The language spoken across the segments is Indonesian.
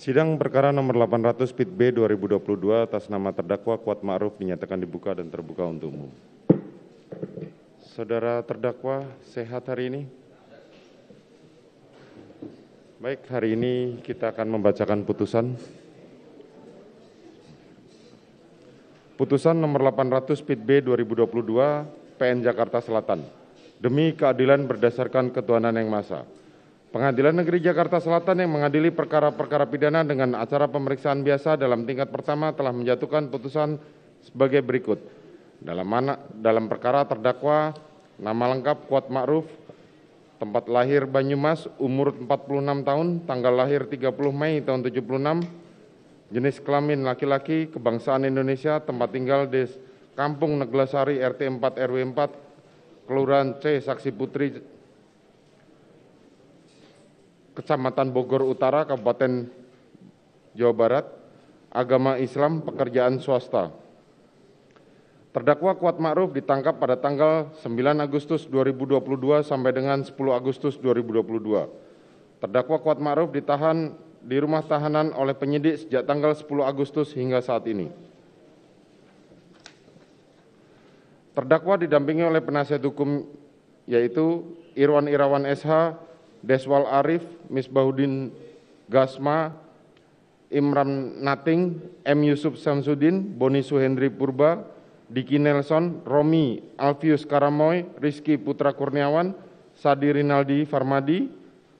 Sidang perkara nomor 800 PIT B 2022 atas nama terdakwa Kuat Ma'ruf dinyatakan dibuka dan terbuka untuk umum. Saudara terdakwa sehat hari ini? Baik, hari ini kita akan membacakan putusan. Putusan nomor 800 PIT B 2022 PN Jakarta Selatan. Demi keadilan berdasarkan ketuhanan yang Maha Esa. Pengadilan Negeri Jakarta Selatan yang mengadili perkara-perkara pidana dengan acara pemeriksaan biasa dalam tingkat pertama telah menjatuhkan putusan sebagai berikut. Dalam perkara terdakwa, nama lengkap Kuat Ma'ruf, tempat lahir Banyumas, umur 46 tahun, tanggal lahir 30 Mei tahun 76, jenis kelamin laki-laki, kebangsaan Indonesia, tempat tinggal di Kampung Neglasari RT 4 RW 4, Kelurahan C, Saksi Putri, Kecamatan Bogor Utara, Kabupaten Jawa Barat, agama Islam, pekerjaan swasta. Terdakwa Kuat Ma'ruf ditangkap pada tanggal 9 Agustus 2022 sampai dengan 10 Agustus 2022. Terdakwa Kuat Ma'ruf ditahan di rumah tahanan oleh penyidik sejak tanggal 10 Agustus hingga saat ini. Terdakwa didampingi oleh penasihat hukum yaitu Irwan Irawan SH, Deswal Arif, Misbahuddin Gasma, Imran Nating, M. Yusuf Samsudin, Boni Suhendri Purba, Diki Nelson, Romi Alfius Karamoy, Rizky Putra Kurniawan, Sadi Rinaldi Farmadi,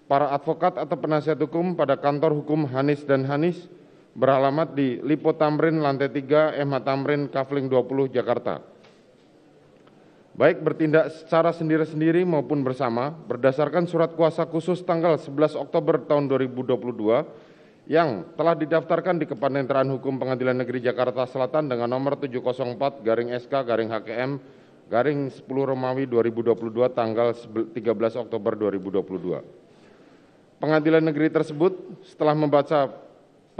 para advokat atau penasihat hukum pada kantor hukum Hanis dan Hanis beralamat di Lipo Tamrin, lantai 3, MH Tamrin, Kafling 20, Jakarta. Baik bertindak secara sendiri-sendiri maupun bersama berdasarkan surat kuasa khusus tanggal 11 Oktober tahun 2022 yang telah didaftarkan di Kepaniteraan Hukum Pengadilan Negeri Jakarta Selatan dengan nomor 704/SK/HKM/10 Romawi 2022 tanggal 13 Oktober 2022. Pengadilan negeri tersebut setelah membaca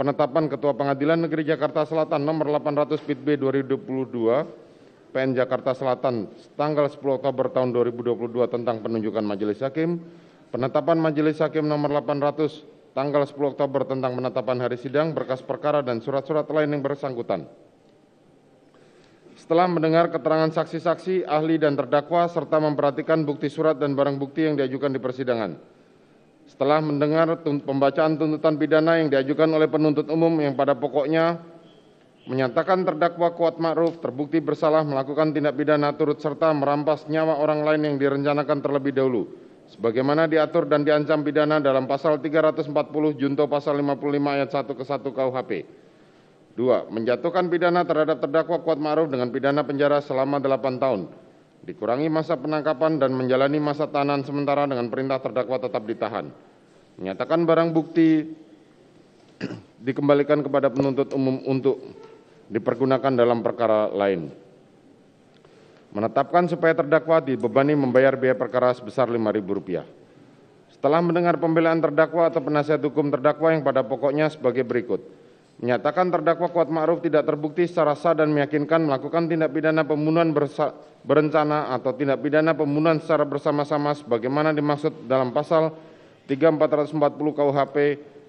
penetapan Ketua Pengadilan Negeri Jakarta Selatan nomor 800 PIT B 2022 PN Jakarta Selatan tanggal 10 Oktober tahun 2022 tentang penunjukan majelis hakim, penetapan majelis hakim nomor 800 tanggal 10 Oktober tentang penetapan hari sidang, berkas perkara dan surat-surat lain yang bersangkutan. Setelah mendengar keterangan saksi-saksi, ahli dan terdakwa serta memperhatikan bukti surat dan barang bukti yang diajukan di persidangan. Setelah mendengar pembacaan tuntutan pidana yang diajukan oleh penuntut umum yang pada pokoknya menyatakan terdakwa Kuat Ma'ruf terbukti bersalah melakukan tindak pidana turut serta merampas nyawa orang lain yang direncanakan terlebih dahulu, sebagaimana diatur dan diancam pidana dalam pasal 340 junto pasal 55 ayat 1 ke 1 KUHP. 2. Menjatuhkan pidana terhadap terdakwa Kuat Ma'ruf dengan pidana penjara selama 8 tahun, dikurangi masa penangkapan dan menjalani masa tahanan sementara dengan perintah terdakwa tetap ditahan. Menyatakan barang bukti dikembalikan kepada penuntut umum untuk dipergunakan dalam perkara lain. Menetapkan supaya terdakwa dibebani membayar biaya perkara sebesar Rp5.000. Setelah mendengar pembelaan terdakwa atau penasihat hukum terdakwa yang pada pokoknya sebagai berikut. Menyatakan terdakwa Kuat Ma'ruf tidak terbukti secara sah dan meyakinkan melakukan tindak pidana pembunuhan berencana atau tindak pidana pembunuhan secara bersama-sama sebagaimana dimaksud dalam pasal 3440 KUHP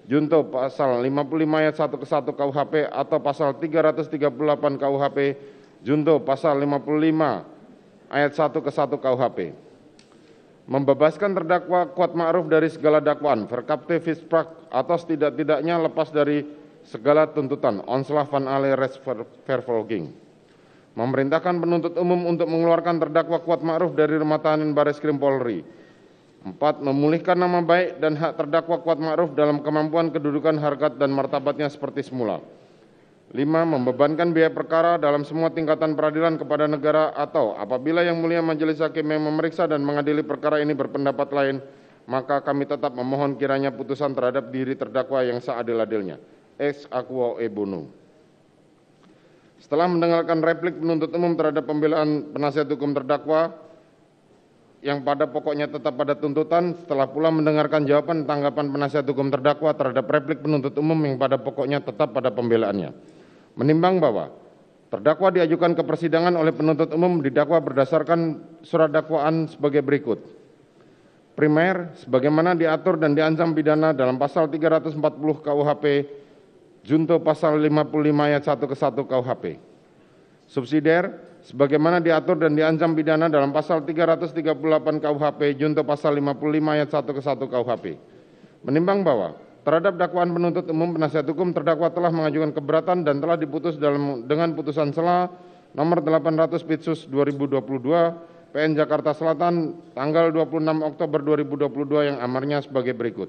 junto pasal 55 ayat 1 ke 1 KUHP atau pasal 338 KUHP junto pasal 55 ayat 1 ke 1 KUHP. Membebaskan terdakwa Kuat Ma'ruf dari segala dakwaan verkapte visprak atau setidak-tidaknya lepas dari segala tuntutan onslaught van alle rechtsvervolging. Memerintahkan penuntut umum untuk mengeluarkan terdakwa Kuat Ma'ruf dari rumah tahanan Bareskrim Polri. 4. Memulihkan nama baik dan hak terdakwa Kuat Ma'ruf dalam kemampuan kedudukan, harkat, dan martabatnya seperti semula. 5. Membebankan biaya perkara dalam semua tingkatan peradilan kepada negara atau apabila Yang Mulia Majelis Hakim yang memeriksa dan mengadili perkara ini berpendapat lain, maka kami tetap memohon kiranya putusan terhadap diri terdakwa yang seadil-adilnya. Ex aequo e bono. Setelah mendengarkan replik penuntut umum terhadap pembelaan penasihat hukum terdakwa, yang pada pokoknya tetap pada tuntutan, setelah pula mendengarkan jawaban tanggapan penasihat hukum terdakwa terhadap replik penuntut umum yang pada pokoknya tetap pada pembelaannya. Menimbang bahwa terdakwa diajukan ke persidangan oleh penuntut umum didakwa berdasarkan surat dakwaan sebagai berikut. Primer, sebagaimana diatur dan diancam pidana dalam pasal 340 KUHP junto pasal 55 ayat 1 ke 1 KUHP. Subsidiar, sebagaimana diatur dan diancam pidana dalam pasal 338 KUHP junto pasal 55 ayat 1 ke 1 KUHP. Menimbang bahwa terhadap dakwaan penuntut umum penasihat hukum terdakwa telah mengajukan keberatan dan telah diputus dengan putusan sela nomor 800 Pitsus 2022 PN Jakarta Selatan tanggal 26 Oktober 2022 yang amarnya sebagai berikut.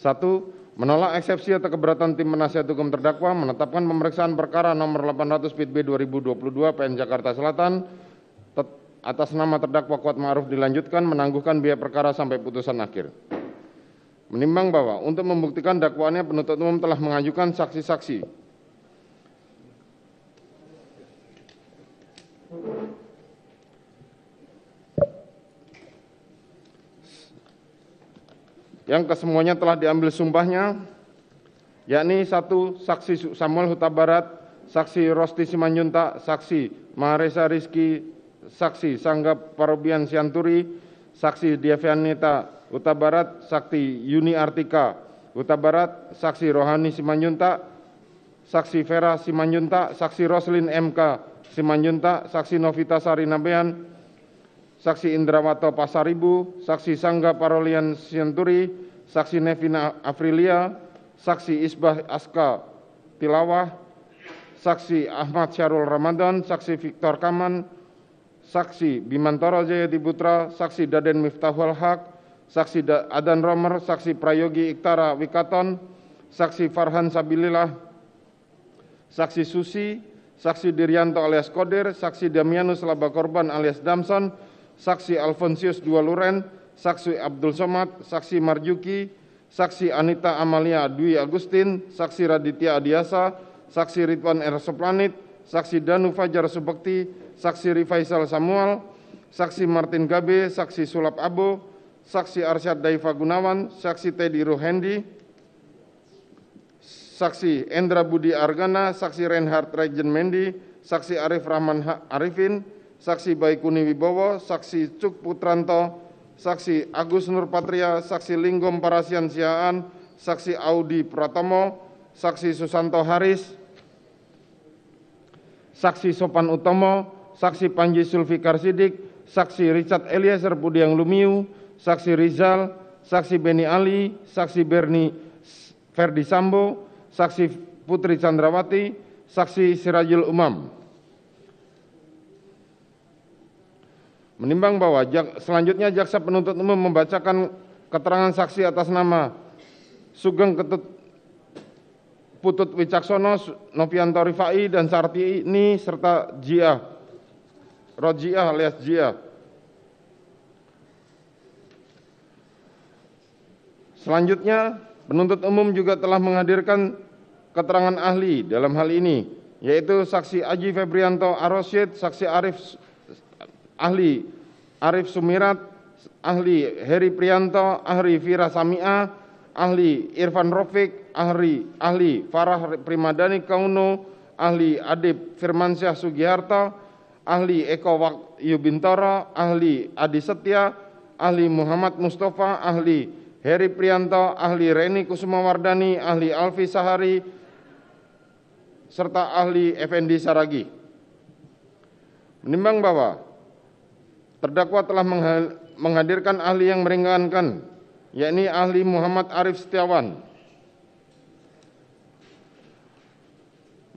1. Menolak eksepsi atau keberatan tim penasihat hukum terdakwa menetapkan pemeriksaan perkara nomor 800 Pit B 2022 PN Jakarta Selatan atas nama terdakwa Kuat Ma'ruf dilanjutkan menangguhkan biaya perkara sampai putusan akhir. Menimbang bahwa untuk membuktikan dakwaannya penuntut umum telah mengajukan saksi-saksi yang kesemuanya telah diambil sumpahnya, yakni 1. Saksi Samuel Huta Barat, Saksi Rosti Simanjuntak, Saksi Maharesa Rizky, Saksi Sangga Parobian Sianturi, Saksi Diavianita Huta Barat, Saksi Yuni Artika Huta Barat, Saksi Rohani Simanjuntak, Saksi Vera Simanjuntak, Saksi Roslin MK Simanjuntak, Saksi Novita Sari Nabean, Saksi Indrawato Pasaribu, Saksi Sangga Parolian Sianturi, Saksi Nevina Afrilia, Saksi Isbah Aska Tilawah, Saksi Ahmad Syarul Ramadan, Saksi Victor Kaman, Saksi Bimantoro Jayadi Putra, Saksi Daden Miftahul Haq, Saksi Adan Romer, Saksi Prayogi Iktara Wikaton, Saksi Farhan Sabilillah, Saksi Susi, Saksi Diryanto alias Kodir, Saksi Damianus Laba Korban alias Damson, Saksi Alfonsius Dua Luren, Saksi Abdul Somad, Saksi Marjuki, Saksi Anita Amalia Dwi Agustin, Saksi Raditya Adiasa, Saksi Ridwan R. Soplanit, Saksi Danu Fajar Subekti, Saksi Rifaisal Samuel, Saksi Martin Gabe, Saksi Sulap Abo, Saksi Arsyad Daifa Gunawan, Saksi Teddy Ruhendi, Saksi Endra Budi Argana, Saksi Reinhard Regen Mendi, Saksi Arif Rahman Arifin, Saksi Baikuni Wibowo, Saksi Cuk Putranto, Saksi Agus Nur Patria, Saksi Linggom Parasian Siaan, Saksi Audi Pratomo, Saksi Susanto Haris, Saksi Sopan Utomo, Saksi Panji Sulfikar Sidik, Saksi Richard Eliezer Budiang Lumiu, Saksi Rizal, Saksi Beni Ali, Saksi Berni Ferdi Sambo, Saksi Putri Chandrawati, Saksi Sirajul Umam. Menimbang bahwa selanjutnya jaksa penuntut umum membacakan keterangan saksi atas nama Sugeng Ketut Putut Wicaksono, Novianto Rifai, dan Sartini serta Jia Rojiah alias Jia. Selanjutnya penuntut umum juga telah menghadirkan keterangan ahli dalam hal ini, yaitu Saksi Aji Febrianto Arosyid, Saksi Ahli Arif Sumirat, Ahli Heri Prianto, Ahli Vira Samia, Ahli Irfan Rofik, Ahli Farah Primadani Kauno, Ahli Adib Firmansyah Sugiharto, Ahli Eko Wahyu Bintoro, Ahli Adi Setia, Ahli Muhammad Mustafa, Ahli Heri Prianto, Ahli Reni Kusumawardani, Ahli Alfi Sahari, serta Ahli Effendi Saragi. Menimbang bahwa terdakwa telah menghadirkan ahli yang meringankan, yakni Ahli Muhammad Arif Setiawan.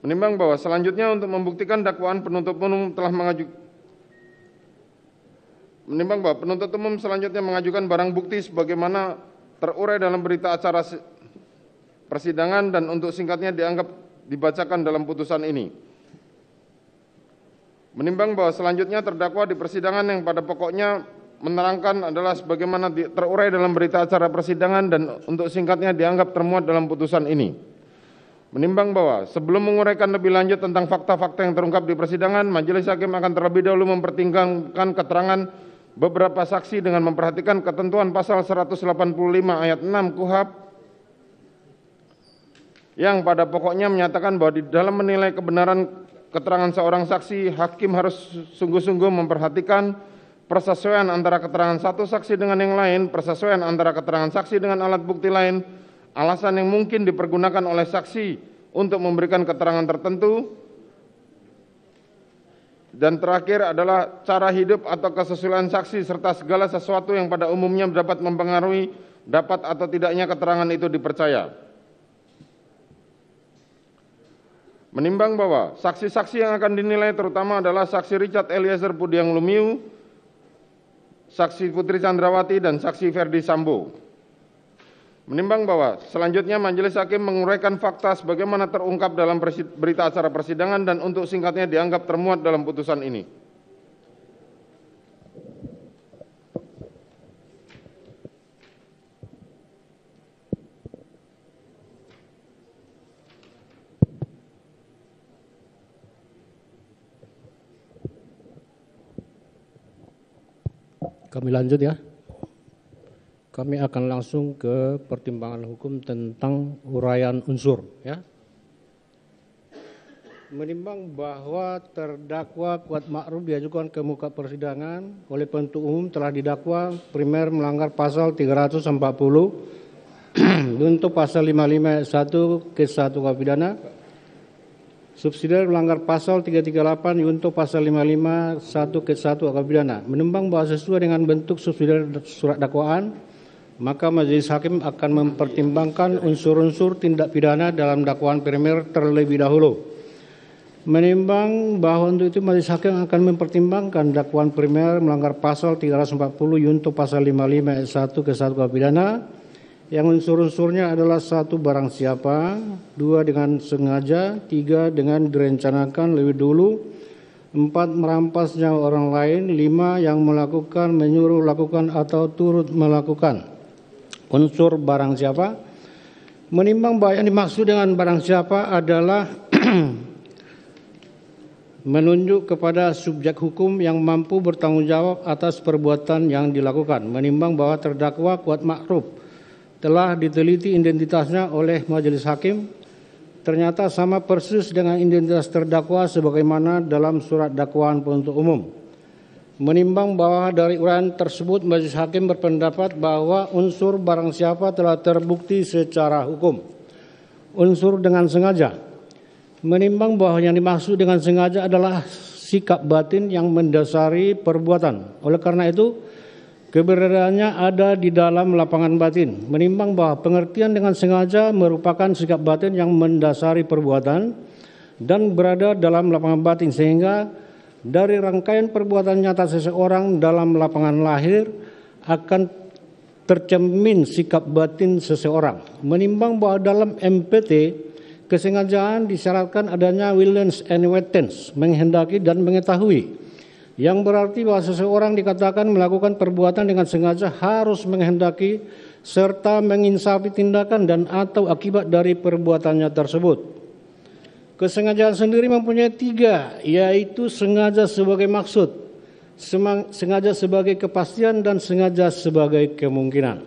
Menimbang bahwa selanjutnya untuk membuktikan dakwaan penuntut umum telah menimbang bahwa penuntut umum selanjutnya mengajukan barang bukti sebagaimana terurai dalam berita acara persidangan dan untuk singkatnya dianggap dibacakan dalam putusan ini. Menimbang bahwa selanjutnya terdakwa di persidangan yang pada pokoknya menerangkan adalah sebagaimana terurai dalam berita acara persidangan dan untuk singkatnya dianggap termuat dalam putusan ini. Menimbang bahwa sebelum menguraikan lebih lanjut tentang fakta-fakta yang terungkap di persidangan, majelis hakim akan terlebih dahulu mempertimbangkan keterangan beberapa saksi dengan memperhatikan ketentuan pasal 185 ayat 6 KUHP yang pada pokoknya menyatakan bahwa di dalam menilai kebenaran keterangan seorang saksi, hakim harus sungguh-sungguh memperhatikan persesuaian antara keterangan satu saksi dengan yang lain, persesuaian antara keterangan saksi dengan alat bukti lain, alasan yang mungkin dipergunakan oleh saksi untuk memberikan keterangan tertentu, dan terakhir adalah cara hidup atau kesesuaian saksi serta segala sesuatu yang pada umumnya dapat mempengaruhi dapat atau tidaknya keterangan itu dipercaya. Menimbang bahwa saksi-saksi yang akan dinilai terutama adalah saksi Richard Eliezer Pudiang Lumiu, saksi Putri Chandrawati, dan saksi Ferdi Sambo. Menimbang bahwa selanjutnya Majelis Hakim menguraikan fakta sebagaimana terungkap dalam berita acara persidangan dan untuk singkatnya dianggap termuat dalam putusan ini. Kami lanjut ya. Kami akan langsung ke pertimbangan hukum tentang uraian unsur ya. Menimbang bahwa terdakwa Kuat Ma'ruf diajukan ke muka persidangan oleh penuntut umum telah didakwa primer melanggar pasal 340 untuk pasal 55 ayat 1 ke 1 KUH pidana, subsidiar melanggar pasal 338 untuk pasal 55 1 ke 1 KUH pidana. Menimbang bahwa sesuai dengan bentuk subsidiar surat dakwaan, maka Majelis Hakim akan mempertimbangkan unsur-unsur tindak pidana dalam dakwaan primer terlebih dahulu. Menimbang bahwa untuk itu Majelis Hakim akan mempertimbangkan dakwaan primer melanggar pasal 340 untuk pasal 55 ayat 1 ke 1 KUH pidana yang unsur-unsurnya adalah 1. Barang siapa, 2. Dengan sengaja, 3. Dengan direncanakan lebih dulu, 4. Merampas nyawa orang lain, 5. Yang melakukan, menyuruh lakukan atau turut melakukan. Unsur barang siapa, menimbang bahwa yang dimaksud dengan barang siapa adalah menunjuk kepada subjek hukum yang mampu bertanggung jawab atas perbuatan yang dilakukan. Menimbang bahwa terdakwa Kuat Ma'ruf telah diteliti identitasnya oleh Majelis Hakim, ternyata sama persis dengan identitas terdakwa sebagaimana dalam surat dakwaan penuntut umum. Menimbang bahwa dari uraian tersebut Majelis Hakim berpendapat bahwa unsur barang siapa telah terbukti secara hukum. Unsur dengan sengaja. Menimbang bahwa yang dimaksud dengan sengaja adalah sikap batin yang mendasari perbuatan. Oleh karena itu, keberadaannya ada di dalam lapangan batin. Menimbang bahwa pengertian dengan sengaja merupakan sikap batin yang mendasari perbuatan dan berada dalam lapangan batin, sehingga dari rangkaian perbuatan nyata seseorang dalam lapangan lahir akan tercermin sikap batin seseorang. Menimbang bahwa dalam MPT kesengajaan disyaratkan adanya willens and wantens, menghendaki dan mengetahui, yang berarti bahwa seseorang dikatakan melakukan perbuatan dengan sengaja harus menghendaki serta menginsafi tindakan dan atau akibat dari perbuatannya tersebut. Kesengajaan sendiri mempunyai 3, yaitu sengaja sebagai maksud, sengaja sebagai kepastian, dan sengaja sebagai kemungkinan.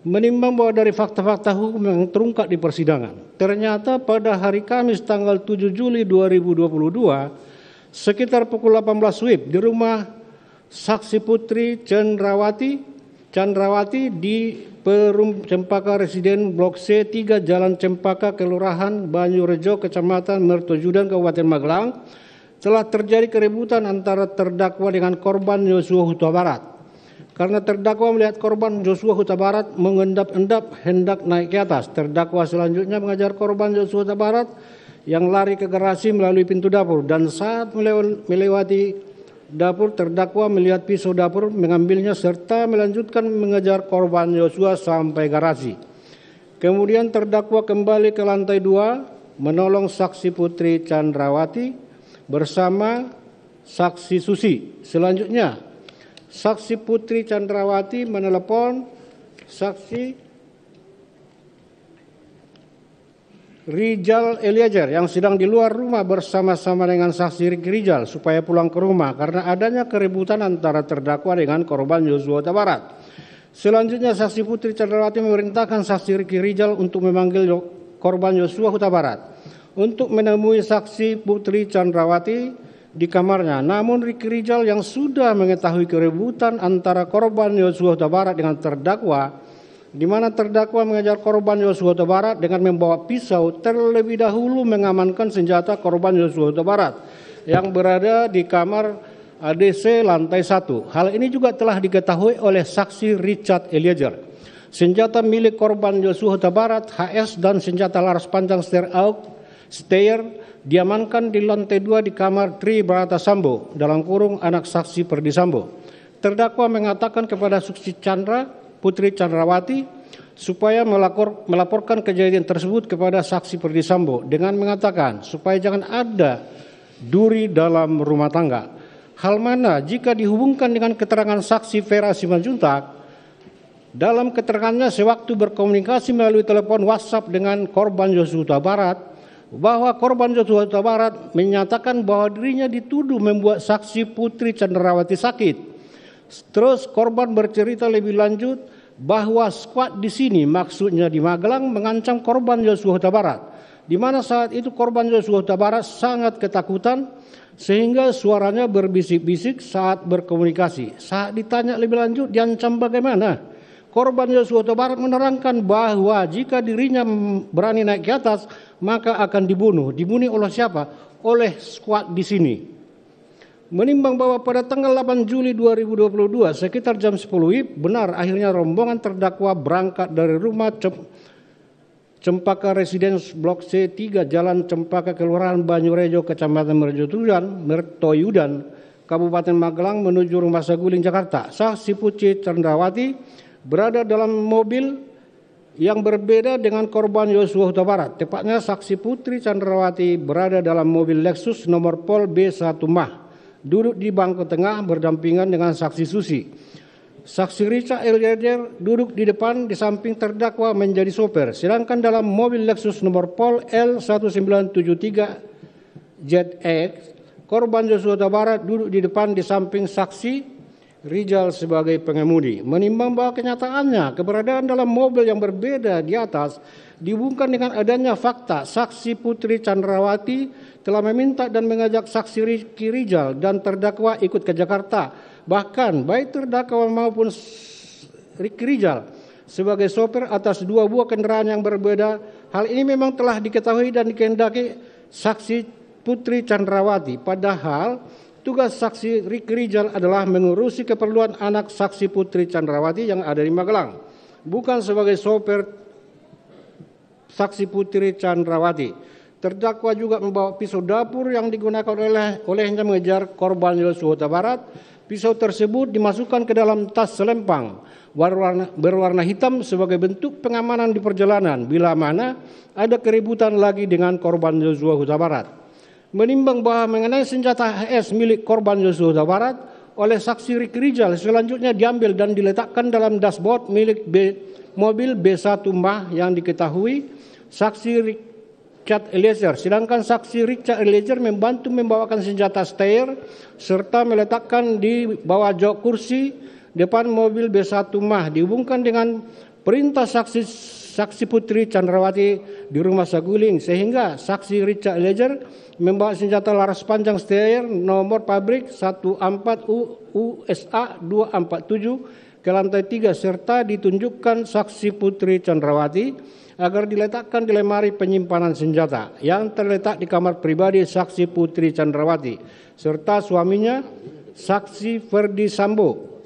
Menimbang bahwa dari fakta-fakta hukum yang terungkap di persidangan, ternyata pada hari Kamis tanggal 7 Juli 2022, sekitar pukul 18 WIB di rumah saksi Putri Chandrawati di Perum Cempaka Residen Blok C 3 Jalan Cempaka, Kelurahan Banyurejo, Kecamatan Mertojudan, Kabupaten Magelang, telah terjadi keributan antara terdakwa dengan korban Joshua Huta Barat. Karena terdakwa melihat korban Joshua Huta Barat mengendap-endap hendak naik ke atas, terdakwa selanjutnya mengajar korban Joshua Huta Barat yang lari ke garasi melalui pintu dapur, dan saat melewati dapur, terdakwa melihat pisau dapur, mengambilnya serta melanjutkan mengejar korban Joshua sampai garasi. Kemudian terdakwa kembali ke lantai 2 menolong saksi Putri Chandrawati bersama saksi Susi. Selanjutnya saksi Putri Chandrawati menelepon saksi Rizal Eliezer yang sedang di luar rumah bersama-sama dengan saksi Ricky Rizal supaya pulang ke rumah karena adanya keributan antara terdakwa dengan korban Joshua Huta Barat. Selanjutnya saksi Putri Chandrawati memerintahkan saksi Ricky Rizal untuk memanggil korban Joshua Huta Barat untuk menemui saksi Putri Chandrawati di kamarnya. Namun Ricky Rizal yang sudah mengetahui keributan antara korban Joshua Huta Barat dengan terdakwa di mana terdakwa mengejar korban Yosua Huta Barat dengan membawa pisau, terlebih dahulu mengamankan senjata korban Yosua Huta Barat yang berada di kamar ADC lantai 1. Hal ini juga telah diketahui oleh saksi Richard Eliezer. Senjata milik korban Yosua Huta Barat, HS, dan senjata laras panjang Steyr diamankan di lantai 2 di kamar Tri Barata Sambo dalam kurung anak saksi Perdi Sambo. Terdakwa mengatakan kepada Suci Chandra Putri Chandrawati supaya melaporkan kejadian tersebut kepada saksi Perdi Sambo dengan mengatakan supaya jangan ada duri dalam rumah tangga. Hal mana jika dihubungkan dengan keterangan saksi Vera Simanjuntak dalam keterangannya sewaktu berkomunikasi melalui telepon WhatsApp dengan korban Yosua Huta Barat, bahwa korban Yosua Huta Barat menyatakan bahwa dirinya dituduh membuat saksi Putri Chandrawati sakit. Terus korban bercerita lebih lanjut bahwa skuad di sini, maksudnya di Magelang, mengancam korban Yosua Huta Barat, di mana saat itu korban Yosua Huta Barat sangat ketakutan sehingga suaranya berbisik-bisik saat berkomunikasi. Saat ditanya lebih lanjut diancam bagaimana, korban Yosua Huta Barat menerangkan bahwa jika dirinya berani naik ke atas maka akan dibunuh. Dibunuh oleh siapa? Oleh skuad di sini. Menimbang bahwa pada tanggal 8 Juli 2022 sekitar jam 10 WIB benar akhirnya rombongan terdakwa berangkat dari rumah Cempaka Residence Blok C3 Jalan Cempaka Kelurahan Banyurejo Kecamatan Mertoyudan Kabupaten Magelang menuju Rumah Saguling Jakarta. Saksi Putri Chandrawati berada dalam mobil yang berbeda dengan korban Yosua Huta Barat. Tepatnya saksi Putri Chandrawati berada dalam mobil Lexus nomor Pol B1 Mah, duduk di bangku tengah berdampingan dengan saksi Susi. Saksi Richard Eliezer duduk di depan di samping terdakwa menjadi sopir, sedangkan dalam mobil Lexus nomor Pol L1973 ZX, korban Yosua Huta Barat duduk di depan di samping saksi Rizal sebagai pengemudi. Menimbang bahwa kenyataannya keberadaan dalam mobil yang berbeda di atas dihubungkan dengan adanya fakta saksi Putri Chandrawati telah meminta dan mengajak saksi Ricky Rizal dan terdakwa ikut ke Jakarta. Bahkan baik terdakwa maupun Ricky Rizal sebagai sopir atas 2 buah kendaraan yang berbeda. Hal ini memang telah diketahui dan dikehendaki saksi Putri Chandrawati. Padahal tugas saksi Ricky Rizal adalah mengurusi keperluan anak saksi Putri Chandrawati yang ada di Magelang, bukan sebagai sopir saksi Putri Chandrawati. Terdakwa juga membawa pisau dapur yang digunakan olehnya mengejar korban Yosua Huta Barat. Pisau tersebut dimasukkan ke dalam tas selempang berwarna hitam sebagai bentuk pengamanan di perjalanan bila mana ada keributan lagi dengan korban Yosua Huta Barat. Menimbang bahwa mengenai senjata HS milik korban Yosua Huta Barat oleh saksi Ricky Rizal selanjutnya diambil dan diletakkan dalam dashboard milik mobil B1 Mah yang diketahui saksi Richard Eliezer. Sedangkan saksi Richard Eliezer membantu membawakan senjata Steyr serta meletakkan di bawah jok kursi depan mobil B1 Mah dihubungkan dengan perintah saksi Putri Chandrawati di Rumah Saguling, sehingga saksi Richard Eliezer membawa senjata laras panjang Steyr nomor pabrik 14 USA 247 ke lantai 3 serta ditunjukkan saksi Putri Chandrawati agar diletakkan di lemari penyimpanan senjata yang terletak di kamar pribadi saksi Putri Chandrawati serta suaminya saksi Perdi Sambo.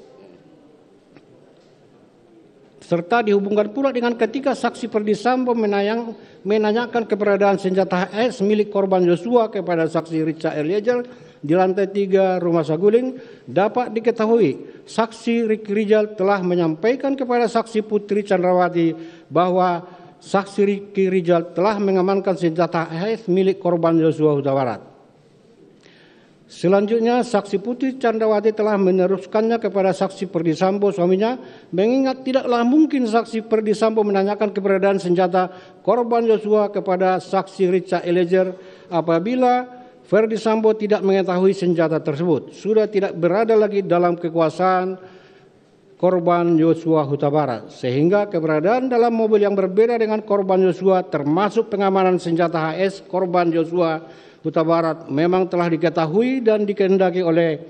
Serta dihubungkan pula dengan ketika saksi Perdi Sambo menanyakan keberadaan senjata HS milik korban Yosua kepada saksi Richard Eliezer di lantai 3 Rumah Saguling. Dapat diketahui saksi Ricky Rizal telah menyampaikan kepada saksi Putri Chandrawati bahwa saksi Ricky Rizal telah mengamankan senjata HS milik korban Yosua Huta Barat. Selanjutnya, saksi Putri Chandrawati telah meneruskannya kepada saksi Perdi Sambo suaminya, mengingat tidaklah mungkin saksi Perdi Sambo menanyakan keberadaan senjata korban Yosua kepada saksi Richard Eliezer apabila Perdi Sambo tidak mengetahui senjata tersebut sudah tidak berada lagi dalam kekuasaan korban Yosua Huta Barat, sehingga keberadaan dalam mobil yang berbeda dengan korban Yosua termasuk pengamanan senjata HS korban Yosua Huta Barat memang telah diketahui dan dikehendaki oleh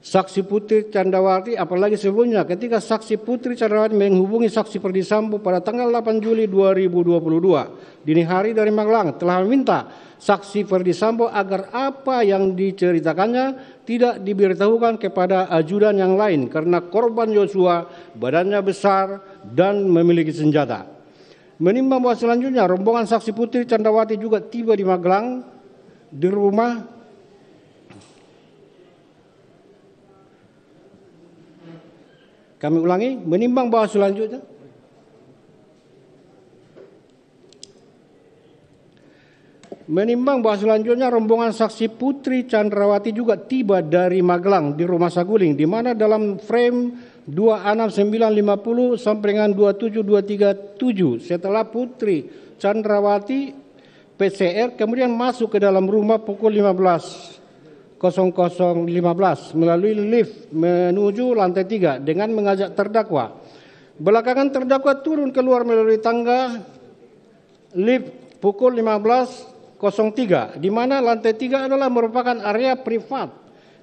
saksi Putri Candrawati, apalagi sebelumnya ketika saksi Putri Candrawati menghubungi saksi Ferdi Sambo pada tanggal 8 Juli 2022 dini hari dari Magelang telah meminta saksi Ferdi Sambo agar apa yang diceritakannya tidak diberitahukan kepada ajudan yang lain karena korban Yosua badannya besar dan memiliki senjata. Menimbang bahwa selanjutnya rombongan saksi Putri Candrawati juga tiba di Magelang di rumah Kami ulangi, menimbang bahwa selanjutnya rombongan saksi Putri Candrawati juga tiba dari Magelang di Rumah Saguling, di mana dalam frame 26950 sampai dengan 27237 setelah Putri Candrawati PCR kemudian masuk ke dalam rumah pukul 15.00 melalui lift menuju lantai 3 dengan mengajak terdakwa. Belakangan terdakwa turun keluar melalui tangga lift pukul 15.03 di mana lantai 3 adalah merupakan area privat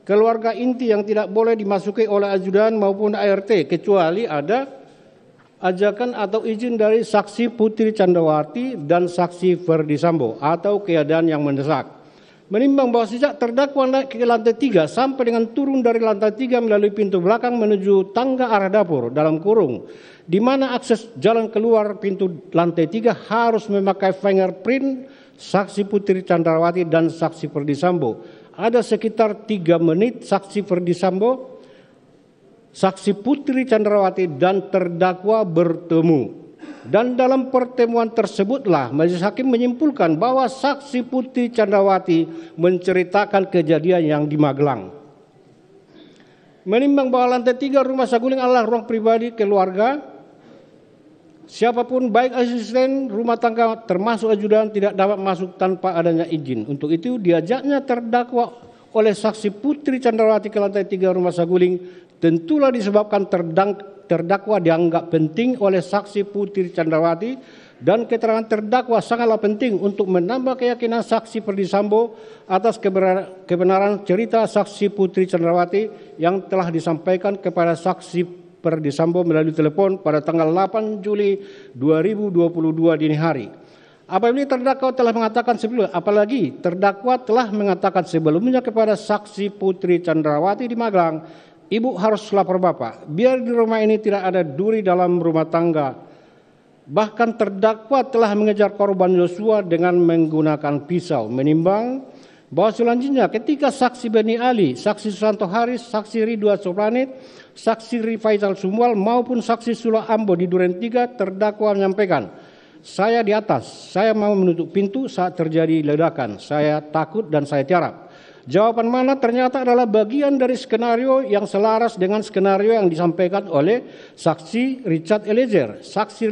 keluarga inti yang tidak boleh dimasuki oleh ajudan maupun ART kecuali ada ajakan atau izin dari saksi Putri Candrawati dan saksi Ferdi Sambo atau keadaan yang mendesak. Menimbang bahwa sejak terdakwa naik ke lantai 3 sampai dengan turun dari lantai 3 melalui pintu belakang menuju tangga arah dapur dalam kurung, di mana akses jalan keluar pintu lantai 3 harus memakai fingerprint saksi Putri Candrawati dan saksi Ferdi Sambo. Ada sekitar 3 menit saksi Ferdi Sambo, saksi Putri Candrawati dan terdakwa bertemu. Dan dalam pertemuan tersebutlah majelis hakim menyimpulkan bahwa saksi Putri Candrawati menceritakan kejadian yang di Magelang. Menimbang bahwa lantai 3 Rumah Saguling adalah ruang pribadi keluarga, siapapun baik asisten rumah tangga termasuk ajudan tidak dapat masuk tanpa adanya izin. Untuk itu diajaknya terdakwa oleh saksi Putri Candrawati ke lantai 3 Rumah Saguling tentulah disebabkan terdakwa dianggap penting oleh saksi Putri Candrawati dan keterangan terdakwa sangatlah penting untuk menambah keyakinan saksi Ferdi Sambo atas kebenaran cerita saksi Putri Candrawati yang telah disampaikan kepada saksi Ferdi Sambo melalui telepon pada tanggal 8 Juli 2022 dini hari. Apabila terdakwa telah mengatakan sebelumnya, apalagi terdakwa telah mengatakan sebelumnya kepada saksi Putri Candrawati di Magelang, Ibu harus lapor Bapak, biar di rumah ini tidak ada duri dalam rumah tangga. Bahkan terdakwa telah mengejar korban Yosua dengan menggunakan pisau. Menimbang bahwa selanjutnya ketika saksi Beni Ali, saksi Susanto Haris, saksi Ridwan Soplanit, saksi Rifaizal Sumual maupun saksi Sula Ambo di Duren 3 terdakwa menyampaikan, saya di atas, saya mau menutup pintu saat terjadi ledakan, saya takut dan saya tiarap. Jawaban mana ternyata adalah bagian dari skenario yang selaras dengan skenario yang disampaikan oleh saksi Richard Eliezer, saksi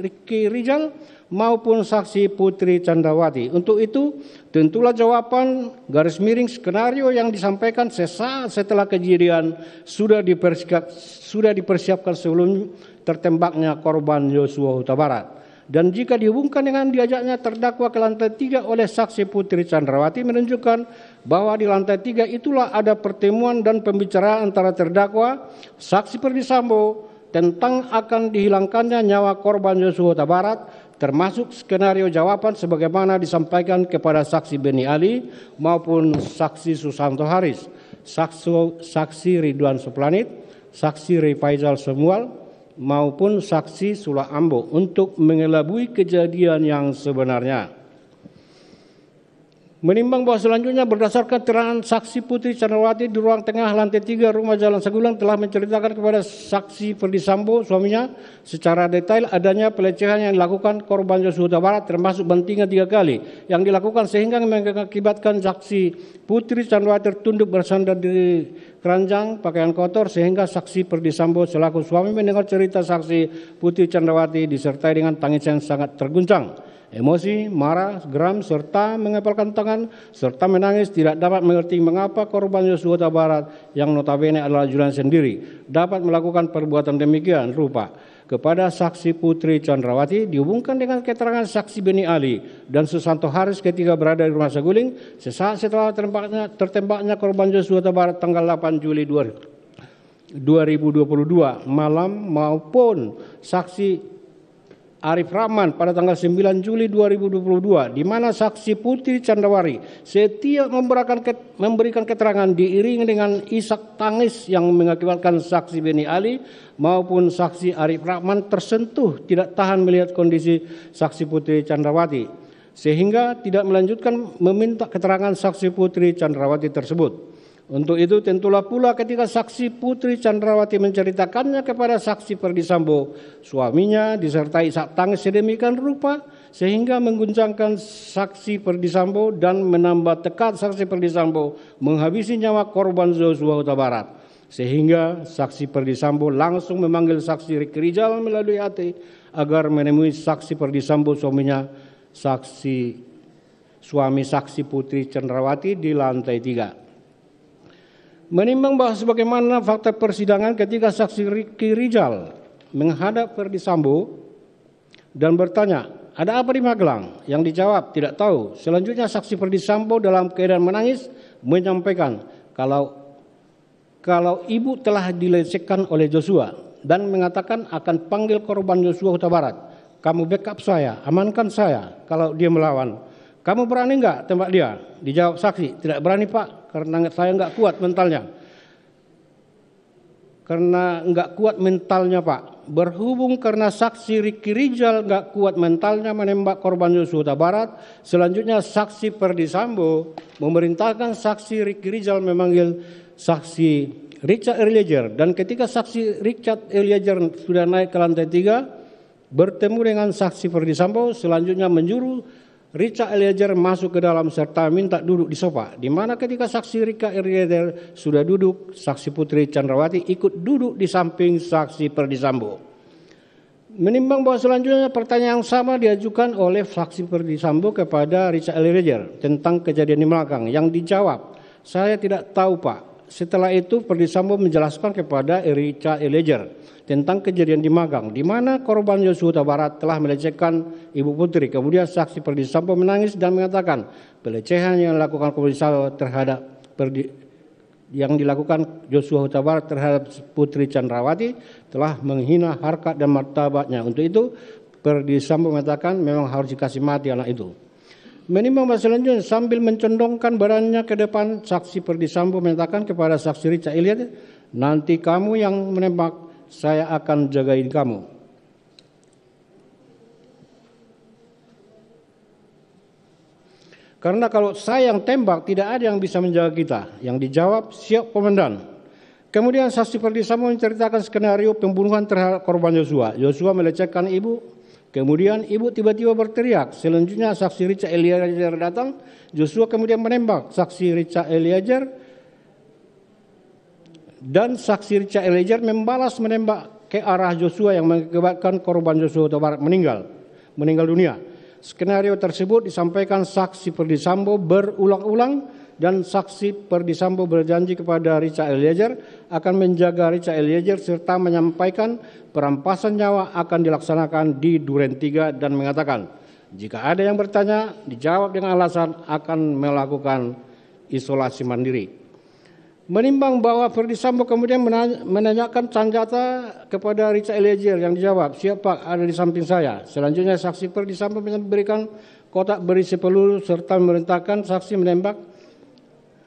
Ricky Rizal maupun saksi Putri Candrawati. Untuk itu tentulah jawaban garis miring skenario yang disampaikan sesaat setelah kejadian sudah dipersiapkan sebelum tertembaknya korban Yosua Huta Barat. Dan jika dihubungkan dengan diajaknya terdakwa ke lantai 3 oleh saksi Putri Candrawati menunjukkan bahwa di lantai 3 itulah ada pertemuan dan pembicaraan antara terdakwa, saksi Ferdi Sambo tentang akan dihilangkannya nyawa korban Yosua Huta Barat, termasuk skenario jawaban sebagaimana disampaikan kepada saksi Beni Ali maupun saksi Susanto Haris, saksi Ridwan Soplanit, saksi Rifaizal Sumual, maupun saksi Sula Ambo untuk mengelabui kejadian yang sebenarnya. Menimbang bahwa selanjutnya berdasarkan keterangan saksi Putri Candrawati di ruang tengah lantai 3 Rumah Jalan Saguling telah menceritakan kepada saksi Ferdi Sambo suaminya secara detail adanya pelecehan yang dilakukan korban Yosua Huta Barat termasuk bantingan 3 kali yang dilakukan sehingga mengakibatkan saksi Putri Candrawati tertunduk bersandar di keranjang pakaian kotor sehingga saksi Ferdi Sambo selaku suami mendengar cerita saksi Putri Candrawati disertai dengan tangisan sangat terguncang. Emosi, marah, geram, serta mengepalkan tangan, serta menangis tidak dapat mengerti mengapa korban Yosua Huta Barat yang notabene adalah ajudan sendiri dapat melakukan perbuatan demikian rupa. kepada saksi Putri Chandrawati dihubungkan dengan keterangan saksi Beni Ali dan Susanto Haris ketika berada di rumah Saguling sesaat setelah tertembaknya korban Joshua Huta Barat tanggal 8 Juli 2022 malam maupun saksi Arif Rahman pada tanggal 9 Juli 2022 di mana saksi Putri Chandrawati setia memberikan keterangan diiringi dengan isak tangis yang mengakibatkan saksi Beni Ali maupun saksi Arif Rahman tersentuh tidak tahan melihat kondisi saksi Putri Chandrawati sehingga tidak melanjutkan meminta keterangan saksi Putri Chandrawati tersebut. Untuk itu tentulah pula ketika saksi Putri Chandrawati menceritakannya kepada saksi Ferdi Sambo, suaminya disertai isak tangis sedemikian rupa sehingga mengguncangkan saksi Ferdi Sambo dan menambah tekad saksi Ferdi Sambo menghabisi nyawa korban Joshua Huta Barat. Sehingga saksi Ferdi Sambo langsung memanggil saksi Ricky Rijal melalui AT agar menemui saksi Ferdi Sambo suami saksi Putri Chandrawati di lantai 3. Menimbang bahwa sebagaimana fakta persidangan ketika saksi Ricky Rijal menghadap Ferdi Sambo dan bertanya, ada apa di Magelang? Yang dijawab, tidak tahu. Selanjutnya saksi Ferdi Sambo dalam keadaan menangis menyampaikan kalau ibu telah dilecehkan oleh Joshua dan mengatakan akan panggil korban Joshua Huta Barat. Kamu backup saya, amankan saya kalau dia melawan. Kamu berani enggak tembak dia? Dijawab saksi, tidak berani Pak, karena saya enggak kuat mentalnya. Karena enggak kuat mentalnya Pak. Berhubung karena saksi Ricky Rijal enggak kuat mentalnya menembak korban Joshua Huta Barat, selanjutnya saksi Ferdi Sambo memerintahkan saksi Ricky Rijal memanggil saksi Richard Eliezer. Dan ketika saksi Richard Eliezer sudah naik ke lantai 3, bertemu dengan saksi Ferdi Sambo, selanjutnya menyuruh Richard Eliezer masuk ke dalam serta minta duduk di sofa, di mana ketika saksi Richard Eliezer sudah duduk, saksi Putri Chandrawati ikut duduk di samping saksi Ferdi Sambo. Menimbang bahwa selanjutnya pertanyaan yang sama diajukan oleh saksi Ferdi Sambo kepada Richard Eliezer tentang kejadian di Magelang, yang dijawab, saya tidak tahu Pak. Setelah itu Ferdi Sambo menjelaskan kepada Richard Eliezer tentang kejadian di Magelang, di mana korban Joshua Huta Barat telah melecehkan Ibu Putri. Kemudian saksi Ferdi Sambo menangis dan mengatakan pelecehan yang dilakukan Joshua Huta Barat terhadap Putri Chandrawati telah menghina harkat dan martabatnya. Untuk itu Ferdi Sambo mengatakan memang harus dikasih mati anak itu. Menimbang bahwa selanjutnya sambil mencondongkan badannya ke depan, saksi Ferdi Sambo menyatakan kepada saksi Richard Eliezer, nanti kamu yang menembak, saya akan jagain kamu. Karena kalau saya yang tembak, tidak ada yang bisa menjaga kita. Yang dijawab, siap komandan. Kemudian saksi Ferdi Sambo menceritakan skenario pembunuhan terhadap korban Joshua. Joshua melecehkan ibu, kemudian ibu tiba-tiba berteriak. Selanjutnya saksi Richard Eliezer datang, Joshua kemudian menembak saksi Richard Eliezer. Dan saksi Richard Eliezer membalas menembak ke arah Joshua yang mengakibatkan korban Joshua Huta Barat meninggal dunia. Skenario tersebut disampaikan saksi Ferdi Sambo berulang-ulang dan saksi Ferdi Sambo berjanji kepada Richard Eliezer akan menjaga Richard Eliezer serta menyampaikan perampasan nyawa akan dilaksanakan di Duren 3 dan mengatakan jika ada yang bertanya dijawab dengan alasan akan melakukan isolasi mandiri. Menimbang bahwa Ferdi Sambo kemudian menanyakan senjata kepada Richard Eliezer, yang dijawab, siap Pak, ada di samping saya. Selanjutnya saksi Ferdi Sambo memberikan kotak berisi peluru serta memerintahkan saksi menembak.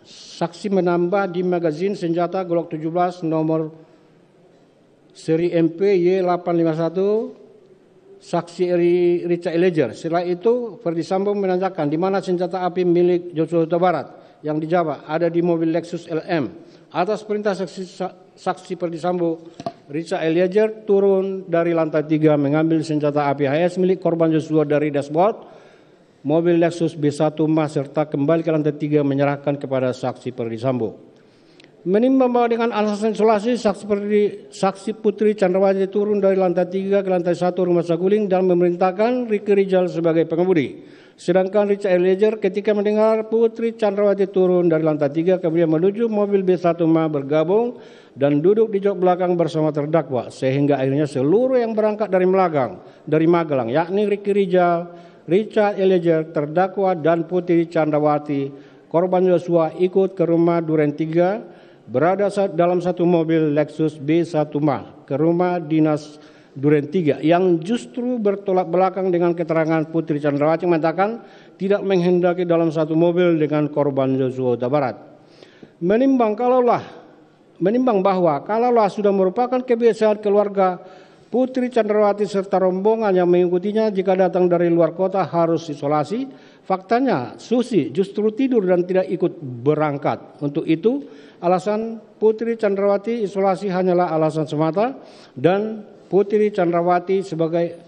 Saksi menambah di magazin senjata Glock 17 nomor seri MP Y851 saksi Richard Eliezer. Setelah itu Ferdi Sambo menanyakan di mana senjata api milik Joshua Huta Barat. Yang dijawab ada di mobil Lexus LM. Atas perintah saksi Ferdi Sambo, Richard Eliezer turun dari lantai 3 mengambil senjata api HS milik korban Joshua dari dashboard mobil Lexus B1 Mas serta kembali ke lantai 3 menyerahkan kepada saksi Ferdi Sambo. Menimbang bahwa dengan alasan isolasi, saksi Putri Chandrawati turun dari lantai 3 ke lantai 1 Rumah Saguling dan memerintahkan Ricky Rijal sebagai pengemudi. Sedangkan Richard Eliezer ketika mendengar Putri Chandrawati turun dari lantai 3 kemudian menuju mobil B1 Ma bergabung dan duduk di jok belakang bersama terdakwa, sehingga akhirnya seluruh yang berangkat dari Magelang, yakni Ricky Rijal, Richard Eliezer, terdakwa dan Putri Chandrawati, korban Yosua, ikut ke rumah Duren 3 berada dalam satu mobil Lexus B1 Ma ke rumah dinas Duren 3 yang justru bertolak belakang dengan keterangan Putri Chandrawati mengatakan tidak menghendaki dalam satu mobil dengan korban Yosua Huta Barat. Menimbang bahwa kalaulah sudah merupakan kebiasaan keluarga Putri Chandrawati serta rombongan yang mengikutinya jika datang dari luar kota harus isolasi, faktanya Susi justru tidur dan tidak ikut berangkat. Untuk itu, alasan Putri Chandrawati isolasi hanyalah alasan semata dan Putri Chandrawati sebagai